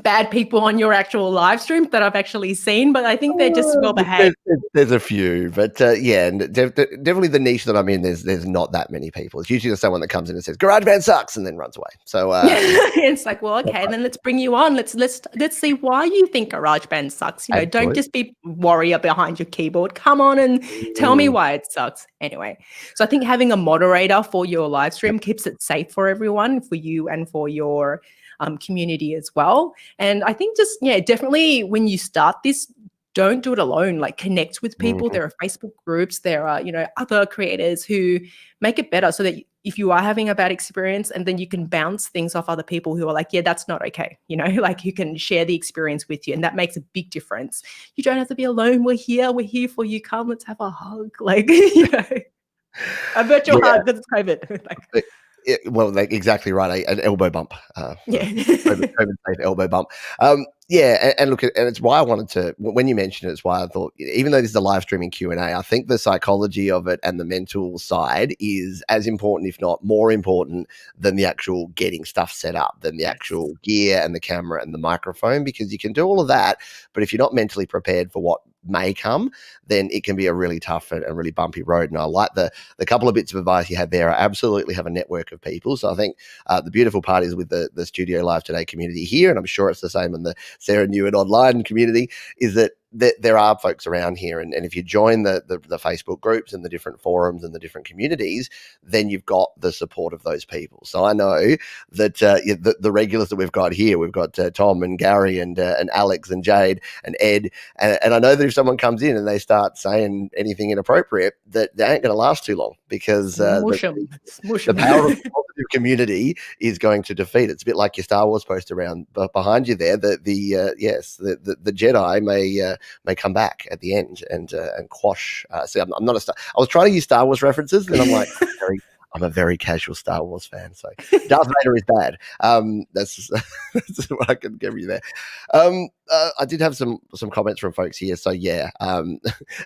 bad people on your actual live stream that I've actually seen, but I think they're just well behaved. There's a few, but yeah, and definitely the niche that I'm in, there's not that many people. It's usually just someone that comes in and says GarageBand sucks and then runs away. So it's like, well, okay, then let's bring you on. Let's see why you think GarageBand sucks. You know, don't just be warrior behind your keyboard. Come on and tell me why it sucks. Anyway, so I think having a moderator for your live stream keeps it safe for everyone, for you and for your community as well. And I think definitely when you start this, don't do it alone. Like, connect with people. There are Facebook groups, there are, other creators who make it better, so that if you are having a bad experience, and then you can bounce things off other people who are like, yeah, that's not okay. Like, who can share the experience with you. And that makes a big difference. You don't have to be alone. We're here for you. Come, let's have a hug. Like, a virtual hug, because it's COVID. Like, well, like, exactly right. An elbow bump. COVID safe elbow bump. And look, and it's why I wanted to, when you mentioned it, it's why I thought, even though this is a live streaming Q&A, I think the psychology of it and the mental side is as important, if not more important, than the actual getting stuff set up, than the actual gear and the camera and the microphone, because you can do all of that, but if you're not mentally prepared for what may come, then it can be a really tough and really bumpy road. And I like the couple of bits of advice you had there. I absolutely have a network of people. So I think the beautiful part is with the Studio Live Today community here, and I'm sure it's the same in the Sara Nguyen online community, is that there are folks around here, and if you join the Facebook groups and the different forums and the different communities, then you've got the support of those people. So I know that the regulars that we've got here, we've got Tom and Gary and Alex and Jade and Ed, and I know that if someone comes in and they start saying anything inappropriate, that they ain't going to last too long, because the power of the positive community is going to defeat it. It's a bit like your Star Wars poster around behind you there. The Jedi may come back at the end and quash. See, I'm not I was trying to use Star Wars references, and I'm like, I'm a very casual Star Wars fan, so Darth Vader is bad. That's what I can give you there. I did have some comments from folks here, so yeah, and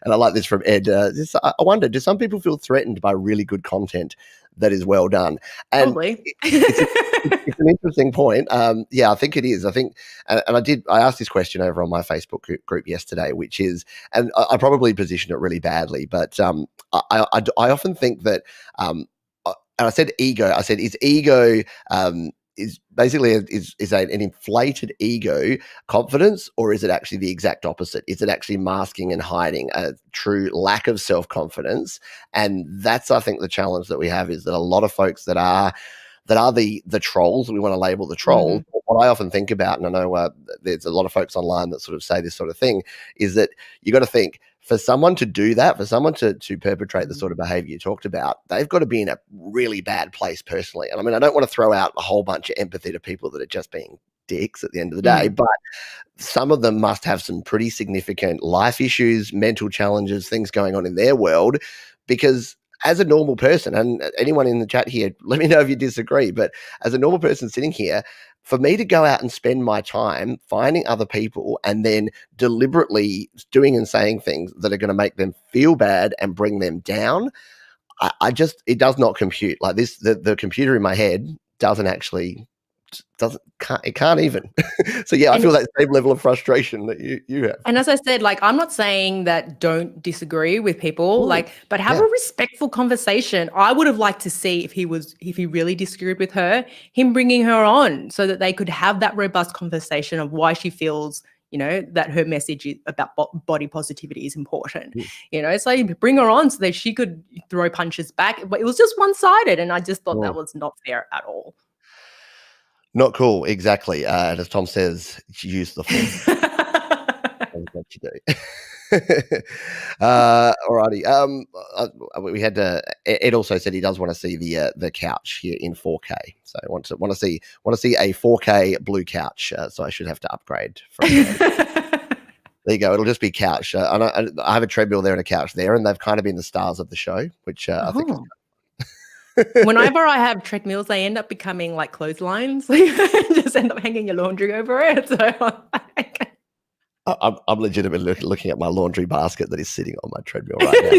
I like this from Ed. I wonder, do some people feel threatened by really good content that is well done? And probably. It's an interesting point. I think it is. I think, and I asked this question over on my Facebook group yesterday, which is, and I probably positioned it really badly, but I often think that, and I said ego. I said, is ego is basically an inflated ego confidence, or is it actually the exact opposite? Is it actually masking and hiding a true lack of self-confidence? And that's, I think, the challenge that we have, is that a lot of folks that are the trolls, we want to label the trolls. What I often think about, and I know there's a lot of folks online that sort of say this sort of thing, is that you got to think, for someone to do that, for someone to perpetrate the sort of behavior you talked about, they've got to be in a really bad place personally. And I mean, I don't want to throw out a whole bunch of empathy to people that are just being dicks at the end of the day, but some of them must have some pretty significant life issues, mental challenges, things going on in their world, because as a normal person, and anyone in the chat here, let me know if you disagree, but as a normal person sitting here, for me to go out and spend my time finding other people and then deliberately doing and saying things that are going to make them feel bad and bring them down, I just, it does not compute. Like this, the computer in my head it can't even. So yeah, I feel that same level of frustration that you have. And as I said, like, I'm not saying that don't disagree with people, like, but have a respectful conversation. I would have liked to see if he really disagreed with her, him bringing her on so that they could have that robust conversation of why she feels, you know, that her message about body positivity is important. You know, so you bring her on so that she could throw punches back, but it was just one-sided, and I just thought that was not fair at all. Not cool, exactly. And as Tom says, use the force. That's what you do. Alrighty. We had Ed also said he does want to see the couch here in 4K. So I want to see a 4K blue couch. So I should have to upgrade from there you go. It'll just be couch. And I have a treadmill there and a couch there, and they've kind of been the stars of the show, which I think is whenever I have treadmills, they end up becoming like clotheslines. Just end up hanging your laundry over it. So I'm legitimately looking at my laundry basket that is sitting on my treadmill right now,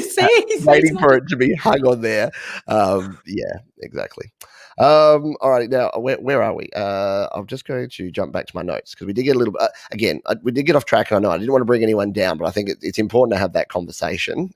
waiting for it to be hung on there. Yeah, exactly. All right, now where are we? I'm just going to jump back to my notes because we did get a little bit again. We did get off track, and I know I didn't want to bring anyone down, but I think it's important to have that conversation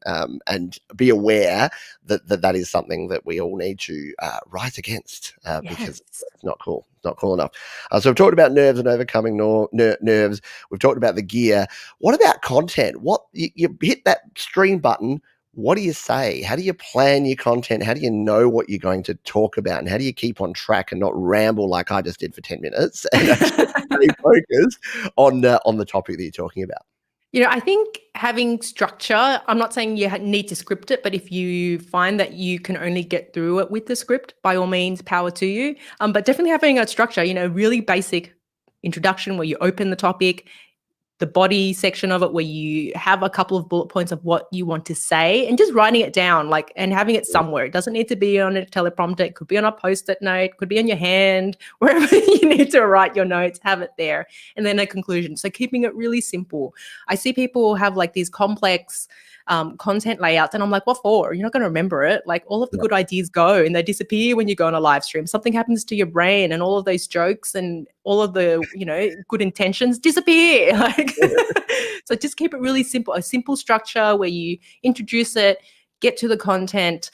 and be aware that is something that we all need to rise against because it's not cool. It's not cool enough. So we've talked about nerves and overcoming nerves. We've talked about the gear. What about content? What you hit that stream button. What do you say? How do you plan your content? How do you know what you're going to talk about? And how do you keep on track and not ramble like I just did for 10 minutes and actually stay focused on the topic that you're talking about? You know, I think having structure, I'm not saying you need to script it, but if you find that you can only get through it with the script, by all means, power to you. But definitely having a structure, you know, really basic introduction where you open the topic, the body section of it where you have a couple of bullet points of what you want to say and just writing it down, like, and having it somewhere. It doesn't need to be on a teleprompter. It could be on a Post-it note, could be on your hand, wherever you need to write your notes, have it there. And then a conclusion. So keeping it really simple. I see people have like these complex content layouts, and I'm like, what for? You're not going to remember it. Like, all of the good ideas go and they disappear when you go on a live stream. Something happens to your brain, and all of those jokes and all of the, you know, good intentions disappear. Like, so just keep it really simple. A simple structure where you introduce it, get to the content,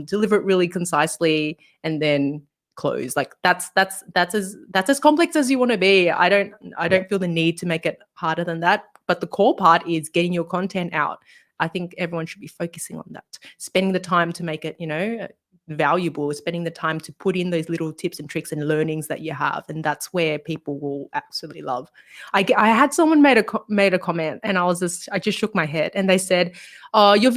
deliver it really concisely, and then close. Like that's as complex as you want to be. I don't feel the need to make it harder than that. But the core part is getting your content out. I think everyone should be focusing on that, spending the time to make it, you know, valuable, spending the time to put in those little tips and tricks and learnings that you have. And that's where people will absolutely love. I had someone made a comment, and I just shook my head, and they said, oh, your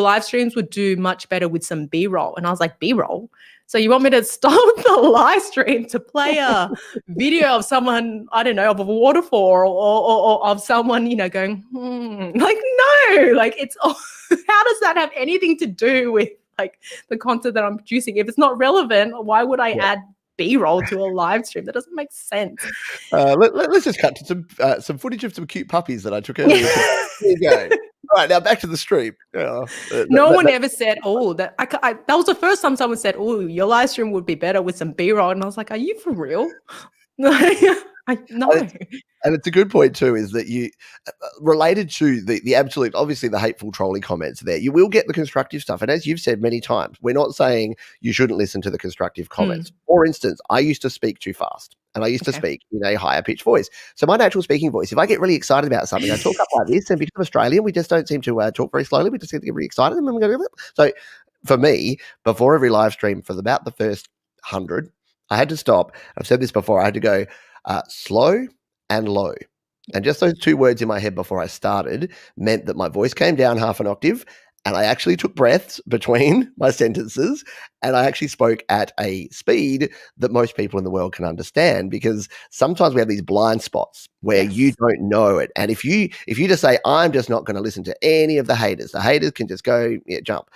live streams would do much better with some B-roll. And I was like, B-roll? So you want me to stop the live stream to play a video of someone, I don't know, of a waterfall or of someone, you know, going, like, no, like it's, how does that have anything to do with like the content that I'm producing? If it's not relevant, why would I add B-roll to a live stream? That doesn't make sense. Let's just cut to some footage of some cute puppies that I took earlier. Here you go. All right, now back to the stream. No one ever said, "Oh, that that was the first time someone said, oh, your live stream would be better with some B-roll," and I was like, "Are you for real?" No. And it's a good point too, is that you related to the absolute, obviously the hateful trolling comments there, you will get the constructive stuff. And as you've said many times, we're not saying you shouldn't listen to the constructive comments. For instance, I used to speak too fast, and I used to speak in a higher pitched voice. So my natural speaking voice, if I get really excited about something, I talk up like this, and because I'm Australian, we just don't seem to talk very slowly. We just get really excited. And we go, so for me, before every live stream, for about the first 100, I had to stop. I've said this before. I had to go slow and low. And just those 2 words in my head before I started meant that my voice came down half an octave, and I actually took breaths between my sentences, and I actually spoke at a speed that most people in the world can understand, because sometimes we have these blind spots where you Yes. don't know it. And if you just say, "I'm just not gonna listen to any of the haters can just go, yeah, jump,"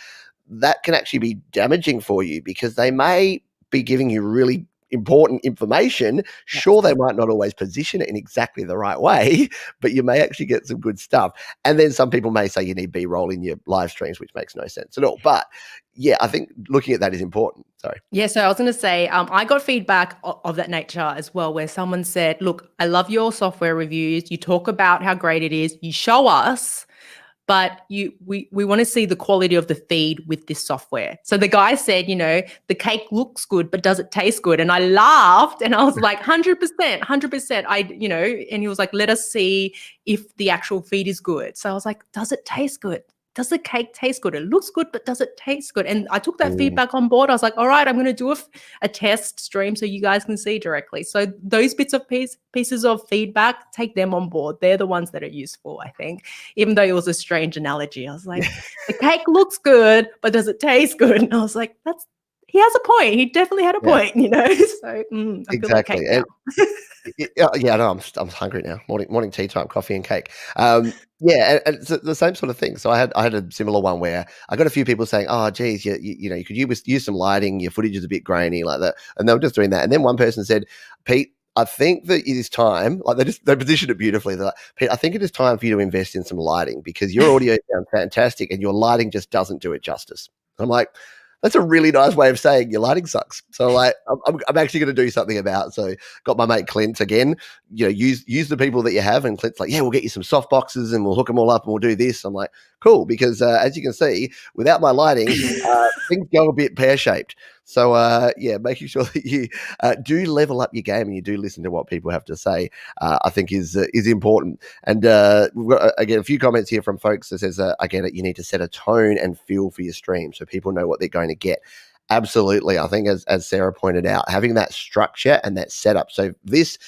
that can actually be damaging for you, because they may be giving you really important information. Sure, they Yes. might not always position it in exactly the right way, but you may actually get some good stuff. And then some people may say you need B-roll in your live streams, which makes no sense at all. But yeah, I think looking at that is important. Sorry. Yeah, so I was going to say, I got feedback of that nature as well, where someone said, "Look, I love your software reviews. You talk about how great it is. You show us, but we want to see the quality of the feed with this software." So the guy said, "The cake looks good, but does it taste good?" And I laughed, and I was like, 100%, 100%. And he was like, "Let us see if the actual feed is good." So I was like, "Does it taste good? Does the cake taste good? It looks good, but does it taste good?" And I took that Mm, feedback on board. I was like, "All right, I'm going to do a test stream so you guys can see directly." So those bits of pieces of feedback, take them on board. They're the ones that are useful, I think, even though it was a strange analogy. I was like, the cake looks good, but does it taste good? And I was like, he has a point. He definitely had a yeah, point, So I feel like cake exactly. now. Yeah, no, I'm hungry now. Morning tea time, coffee and cake. Yeah, and it's the same sort of thing. So I had a similar one where I got a few people saying, "Oh, geez, you could use some lighting. Your footage is a bit grainy like that," and they were just doing that. And then one person said, "Pete, I think that it is time." Like they positioned it beautifully. They're like, "Pete, I think it is time for you to invest in some lighting, because your audio sounds fantastic and your lighting just doesn't do it justice." I'm like, that's a really nice way of saying your lighting sucks. So like, I'm actually going to do something about it. So got my mate Clint again. Use the people that you have, and Clint's like, "Yeah, we'll get you some soft boxes and we'll hook them all up and we'll do this." I'm like, "Cool," because as you can see, without my lighting, things go a bit pear shaped. So yeah, making sure that you do level up your game and you do listen to what people have to say, I think is important. And we've got again a few comments here from folks that says, "I get it. You need to set a tone and feel for your stream so people know what they're going to get." Absolutely. I think as Sarah pointed out, having that structure and that setup. So there's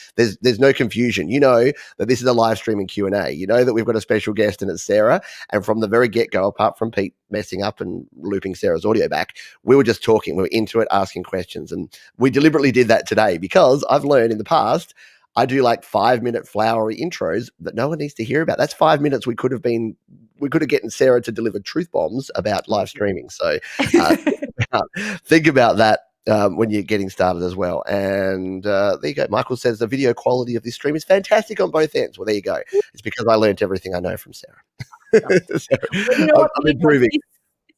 no confusion. You know that this is a live streaming Q&A. You know that we've got a special guest and it's Sarah. And from the very get-go, apart from Pete messing up and looping Sarah's audio back, we were just talking. We were into it, asking questions. And we deliberately did that today because I've learned in the past I do like 5-minute flowery intros that no one needs to hear about. That's 5 minutes we could have gotten Sarah to deliver truth bombs about live streaming. So uh, think about that when you're getting started as well. And there you go. Michael says the video quality of this stream is fantastic on both ends. Well, there you go. It's because I learnt everything I know from Sarah. So Well, you know what, I'm Pete? Like, improving. this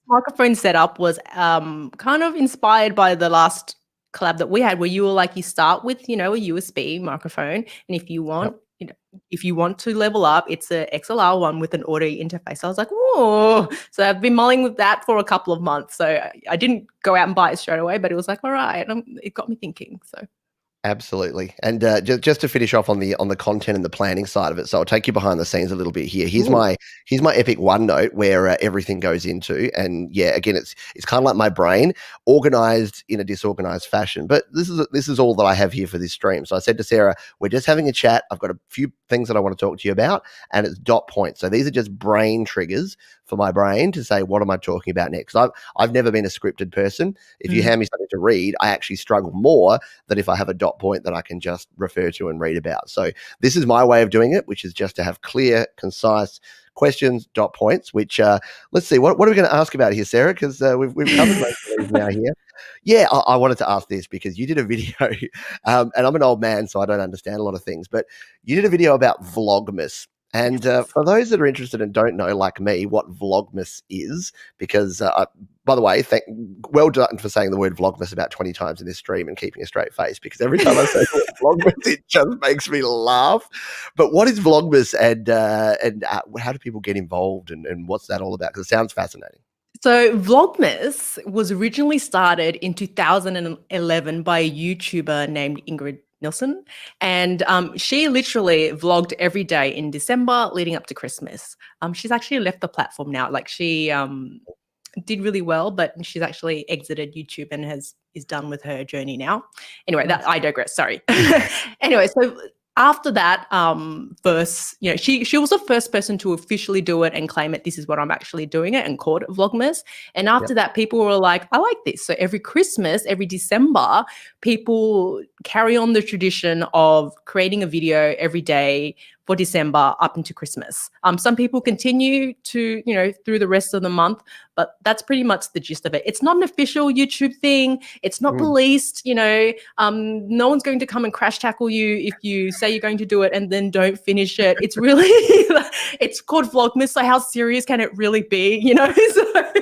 microphone setup was kind of inspired by the last collab that we had, where you were like, you start with, a USB microphone, and if you Yep. want, if you want to level up, it's a XLR one with an audio interface. I was like, whoa! So I've been mulling with that for a couple of months. So I didn't go out and buy it straight away, but it was like, all right, it got me thinking. So. Absolutely. And just to finish off on the content and the planning side of it, so I'll take you behind the scenes a little bit here. Here's Ooh. my epic OneNote where everything goes into, and yeah, again, it's kind of like my brain organized in a disorganized fashion. But this is all that I have here for this stream. So I said to Sarah, we're just having a chat. I've got a few things that I want to talk to you about, and it's dot points. So these are just brain triggers for my brain to say, what am I talking about next? I've never been a scripted person. If you hand me something to read, I actually struggle more than if I have a dot point that I can just refer to and read about. So this is my way of doing it, which is just to have clear, concise questions, dot points, which let's see, what are we going to ask about here, Sarah? Because we've covered most of these now here. Yeah, I wanted to ask this because you did a video, and I'm an old man, so I don't understand a lot of things, but you did a video about Vlogmas. And for those that are interested and don't know, like me, what Vlogmas is, because by the way, well done for saying the word Vlogmas about 20 times in this stream and keeping a straight face, because every time I say the word Vlogmas, it just makes me laugh. But what is Vlogmas, and how do people get involved, and what's that all about? Because it sounds fascinating. So Vlogmas was originally started in 2011 by a YouTuber named Ingrid Nilsson, and she literally vlogged every day in December leading up to Christmas. She's actually left the platform now. Like, she did really well, but she's actually exited YouTube and is done with her journey now. Anyway, that I digress. Sorry. Anyway, so after that, first, she was the first person to officially do it and claim it. This is what I'm actually doing it, and called it Vlogmas. And after that, people were like, I like this. So every Christmas, every December, people carry on the tradition of creating a video every day for December up into Christmas. Some people continue to, through the rest of the month, but that's pretty much the gist of it. It's not an official YouTube thing. It's not policed, no one's going to come and crash tackle you if you say you're going to do it and then don't finish it. It's really, it's called Vlogmas, so how serious can it really be, So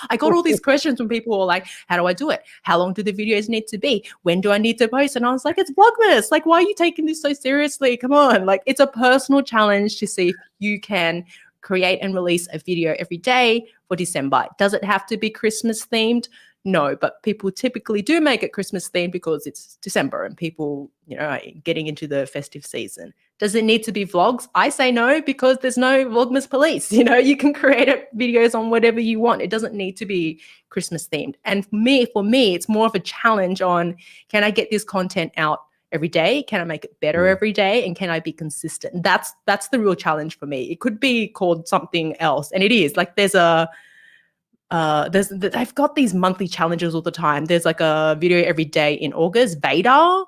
I got all these questions when people were like, how do I do it? How long do the videos need to be? When do I need to post? And I was like, it's Vlogmas. Like, why are you taking this so seriously? Come on. Like, it's a personal challenge to see if you can create and release a video every day for December. Does it have to be Christmas themed? No, but people typically do make it Christmas themed because it's December and people, are getting into the festive season. Does it need to be vlogs? I say no, because there's no Vlogmas police. You can create videos on whatever you want. It doesn't need to be Christmas themed. And for me, it's more of a challenge on, can I get this content out every day? Can I make it better every day? And can I be consistent? That's the real challenge for me. It could be called something else. And it is like, I've got these monthly challenges all the time. There's like a video every day in August. Vader,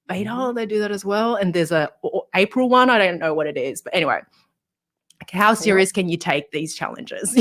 they do that as well. And there's a April one. I don't know what it is, but anyway, how serious can you take these challenges?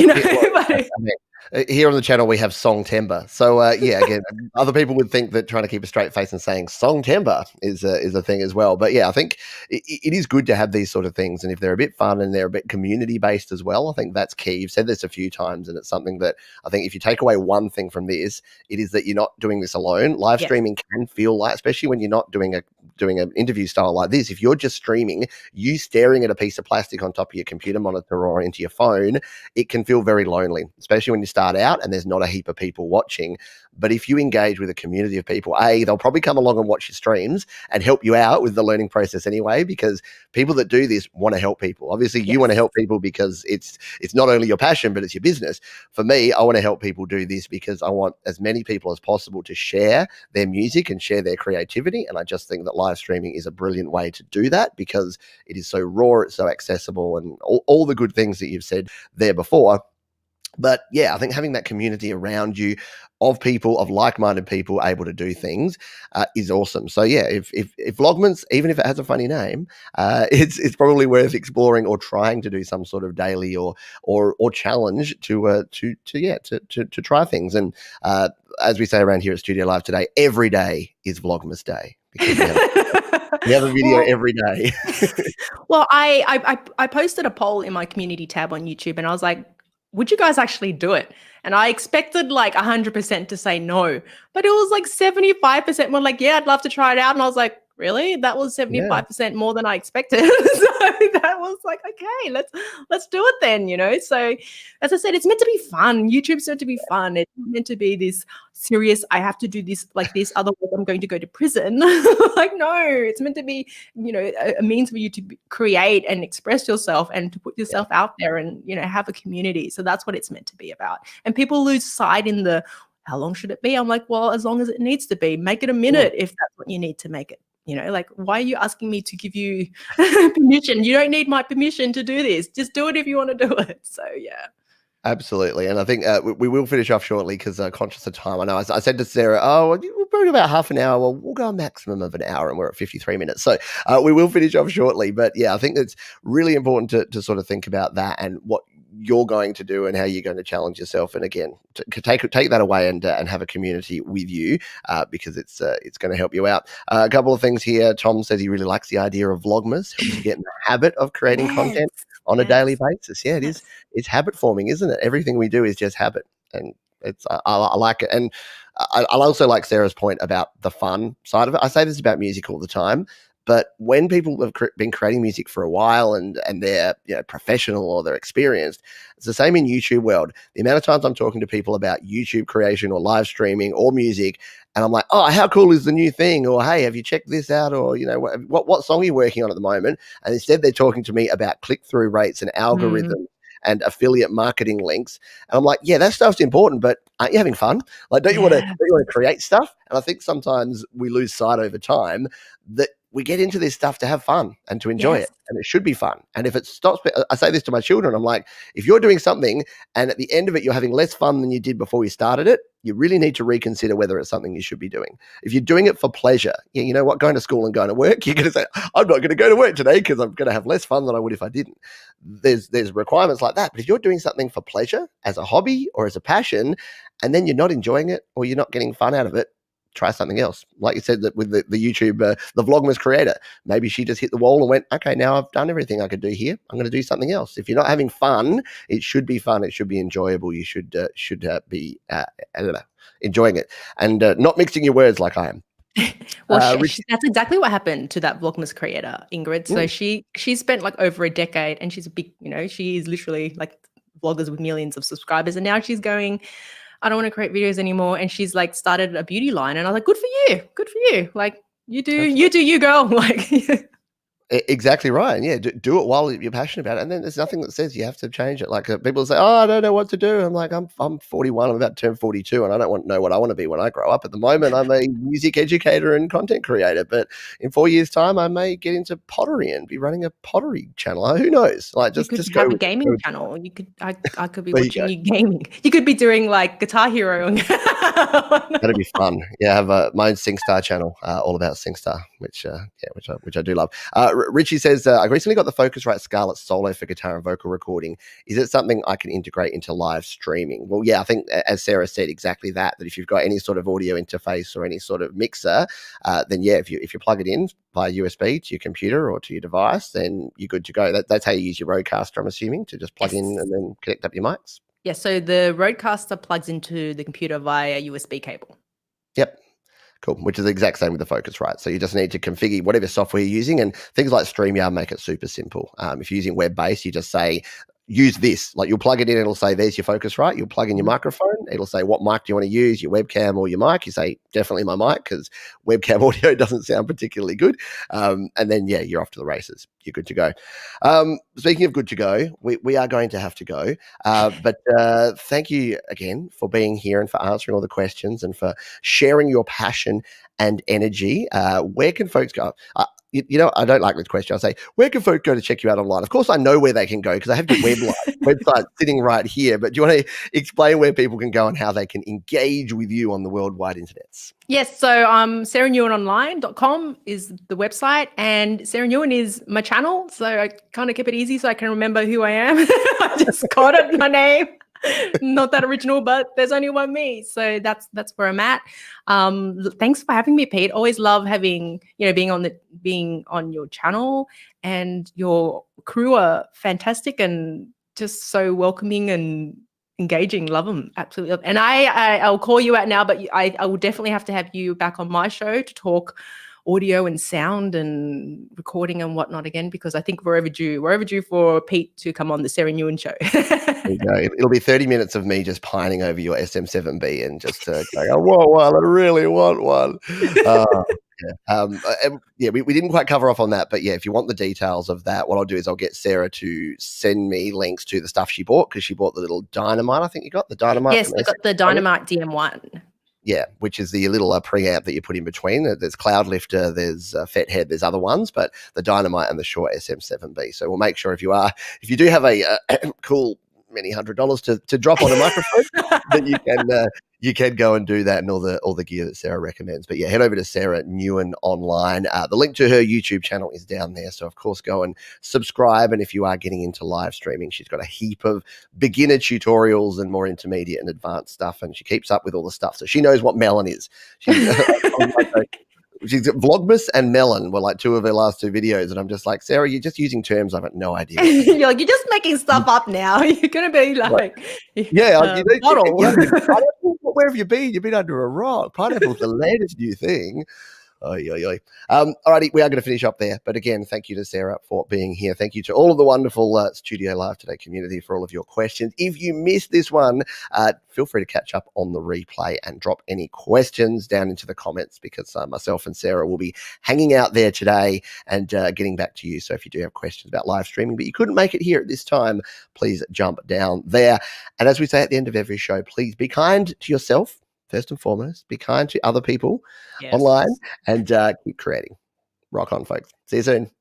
Here on the channel, we have Songtember. So, again, other people would think that trying to keep a straight face and saying Songtember is a thing as well. But yeah, I think it is good to have these sort of things. And if they're a bit fun and they're a bit community-based as well, I think that's key. You've said this a few times, and it's something that I think if you take away one thing from this, it is that you're not doing this alone. Live streaming can feel like, especially when you're not doing an interview style like this, if you're just streaming, you staring at a piece of plastic on top of your computer monitor or into your phone, it can feel very lonely, especially when you start out and there's not a heap of people watching. But if you engage with a community of people, they'll probably come along and watch your streams and help you out with the learning process anyway, because people that do this want to help people. Obviously, you want to help people because it's not only your passion, but it's your business. For me, I want to help people do this because I want as many people as possible to share their music and share their creativity. And I just think that live streaming is a brilliant way to do that because it is so raw, it's so accessible, and all the good things that you've said there before. But yeah, I think having that community around you of people, of like-minded people able to do things is awesome. So yeah, if Vlogmas, even if it has a funny name, it's probably worth exploring or trying to do some sort of daily or challenge to try things. And as we say around here at Studio Live today, every day is Vlogmas Day because we have a video every day. Well, I posted a poll in my community tab on YouTube, and I was like, would you guys actually do it? And I expected like 100% to say no, but it was like 75% were like, yeah, I'd love to try it out. And I was like, really? That was 75% more than I expected. So that was like, okay, let's do it then, So as I said, it's meant to be fun. YouTube's meant to be fun. It's meant to be this serious, I have to do this like this, otherwise I'm going to go to prison. Like, no, it's meant to be, a means for you to create and express yourself and to put yourself out there and, have a community. So that's what it's meant to be about. And people lose sight in the, how long should it be? I'm like, well, as long as it needs to be. Make it a minute if that's what you need to make it. Like, why are you asking me to give you permission? You don't need my permission to do this. Just do it if you want to do it. So, yeah. Absolutely. And I think we will finish off shortly because conscious of time. I know I said to Sarah, we'll probably about half an hour. Well, we'll go a maximum of an hour and we're at 53 minutes. So we will finish off shortly. But yeah, I think it's really important to sort of think about that and what you're going to do and how you're going to challenge yourself. And again, to take that away and have a community with you because it's going to help you out. A couple of things here. Tom says he really likes the idea of Vlogmas, helps you get in the habit of creating content on a daily basis. Yeah, it is. It's habit forming, isn't it? Everything we do is just habit, and it's I like it. And I also like Sarah's point about the fun side of it. I say this about music all the time, but when people have been creating music for a while and they're professional or they're experienced, it's the same in YouTube world. The amount of times I'm talking to people about YouTube creation or live streaming or music, and I'm like, oh, how cool is the new thing? Or, hey, have you checked this out? Or, what song are you working on at the moment? And instead they're talking to me about click-through rates and algorithms and affiliate marketing links. And I'm like, yeah, that stuff's important, but aren't you having fun? Like, don't you want to create stuff? And I think sometimes we lose sight over time that we get into this stuff to have fun and to enjoy Yes. it, and it should be fun. And if it stops, I say this to my children, I'm like, if you're doing something and at the end of it you're having less fun than you did before you started it, you really need to reconsider whether it's something you should be doing. If you're doing it for pleasure, you know what, going to school and going to work, you're going to say, I'm not going to go to work today because I'm going to have less fun than I would if I didn't. There's requirements like that. But if you're doing something for pleasure, as a hobby or as a passion, and then you're not enjoying it or you're not getting fun out of it, try something else. Like you said, that with the YouTube, the Vlogmas creator, maybe she just hit the wall and went, okay, now I've done everything I could do here. I'm going to do something else. If you're not having fun, it should be fun. It should be enjoyable. You should be, I don't know, enjoying it and not mixing your words like I am. Well, that's exactly what happened to that Vlogmas creator, Ingrid. So Mm. she spent like over a decade, and she's a big, she is literally like vloggers with millions of subscribers, and now she's going, I don't want to create videos anymore, and she's like started a beauty line, and I was like, good for you, like you do you girl, like. Exactly right. And yeah, do it while you're passionate about it. And then there's nothing that says you have to change it. Like people say, oh, I don't know what to do. I'm like, I'm 41. I'm about to turn 42, and I don't want to know what I want to be when I grow up. At the moment, I'm a music educator and content creator. But in 4 years' time, I may get into pottery and be running a pottery channel. Who knows? Like You could just have go a gaming channel. You could, I could be There you watching go. you gaming. You could be doing like Guitar Hero. That'd be fun. Yeah, I have my own SingStar channel, all about SingStar, which I do love. Richie says, I recently got the Focusrite Scarlett Solo for guitar and vocal recording. Is it something I can integrate into live streaming? Well, yeah, I think as Sarah said, exactly that if you've got any sort of audio interface or any sort of mixer, then yeah, if you plug it in via USB to your computer or to your device, then you're good to go. That's how you use your Rodecaster, I'm assuming, to just plug in and then connect up your mics. Yeah, so the Rodecaster plugs into the computer via USB cable. Yep. Cool, which is the exact same with the Focusrite. So you just need to configure whatever software you're using, and things like StreamYard make it super simple. If you're using Webbased, you just say, use this. Like you'll plug it in, it'll say, there's your Focusrite. You'll plug in your microphone. It'll say, what mic do you want to use, your webcam or your mic? You say, definitely my mic, because webcam audio doesn't sound particularly good. And then, yeah, you're off to the races. You're good to go. Speaking of good to go, we are going to have to go. But thank you again for being here and for answering all the questions and for sharing your passion and energy. Where can folks go? I don't like this question. I say, where can folks go to check you out online? Of course, I know where they can go because I have your website sitting right here. But do you want to explain where people can go and how they can engage with you on the worldwide internets? Yes, so SarahNguyenOnline.com is the website, and Sara Nguyen is my channel. So I kind of keep it easy so I can remember who I am. I just called it my name. Not that original, but there's only one me. So that's where I'm at. Thanks for having me, Pete. Always love having, being on your channel, and your crew are fantastic and just so welcoming and engaging. Love them. Absolutely. And I'll call you out now, but I will definitely have to have you back on my show to talk audio and sound and recording and whatnot again, because I think we're overdue. We're overdue for Pete to come on the Sara Nguyen show. There you go. It'll be 30 minutes of me just pining over your SM7B and just going, I want one. I really want one. We didn't quite cover off on that, but yeah, if you want the details of that, what I'll do is I'll get Sarah to send me links to the stuff she bought, because she bought the little Dynamite. I think you got the Dynamite. Yes, I got the Dynamite DM1. Yeah, which is the little preamp that you put in between. There's Cloud Lifter, there's Fethead, there's other ones, but the Dynamite and the Shure SM7B. So we'll make sure if you do have a cool many $100s to drop on a microphone, that you can go and do that, and all the gear that Sarah recommends. But yeah, head over to Sara Nguyen Online. The link to her YouTube channel is down there. So of course, go and subscribe. And if you are getting into live streaming, she's got a heap of beginner tutorials and more intermediate and advanced stuff. And she keeps up with all the stuff. So she knows what melon is. She's Vlogmas and melon were like two of her last two videos, and I'm just like, Sarah, you're just using terms I've got no idea. You're like, you're just making stuff up now. You're gonna be like, pineapple. Where have you been? You've been under a rock. Pineapple's the latest new thing. Alrighty, we are going to finish up there. But again, thank you to Sarah for being here. Thank you to all of the wonderful Studio Live Today community for all of your questions. If you missed this one, feel free to catch up on the replay and drop any questions down into the comments, because myself and Sarah will be hanging out there today and getting back to you. So if you do have questions about live streaming, but you couldn't make it here at this time, please jump down there. And as we say at the end of every show, please be kind to yourself. First and foremost, be kind to other people online, and keep creating. Rock on, folks. See you soon.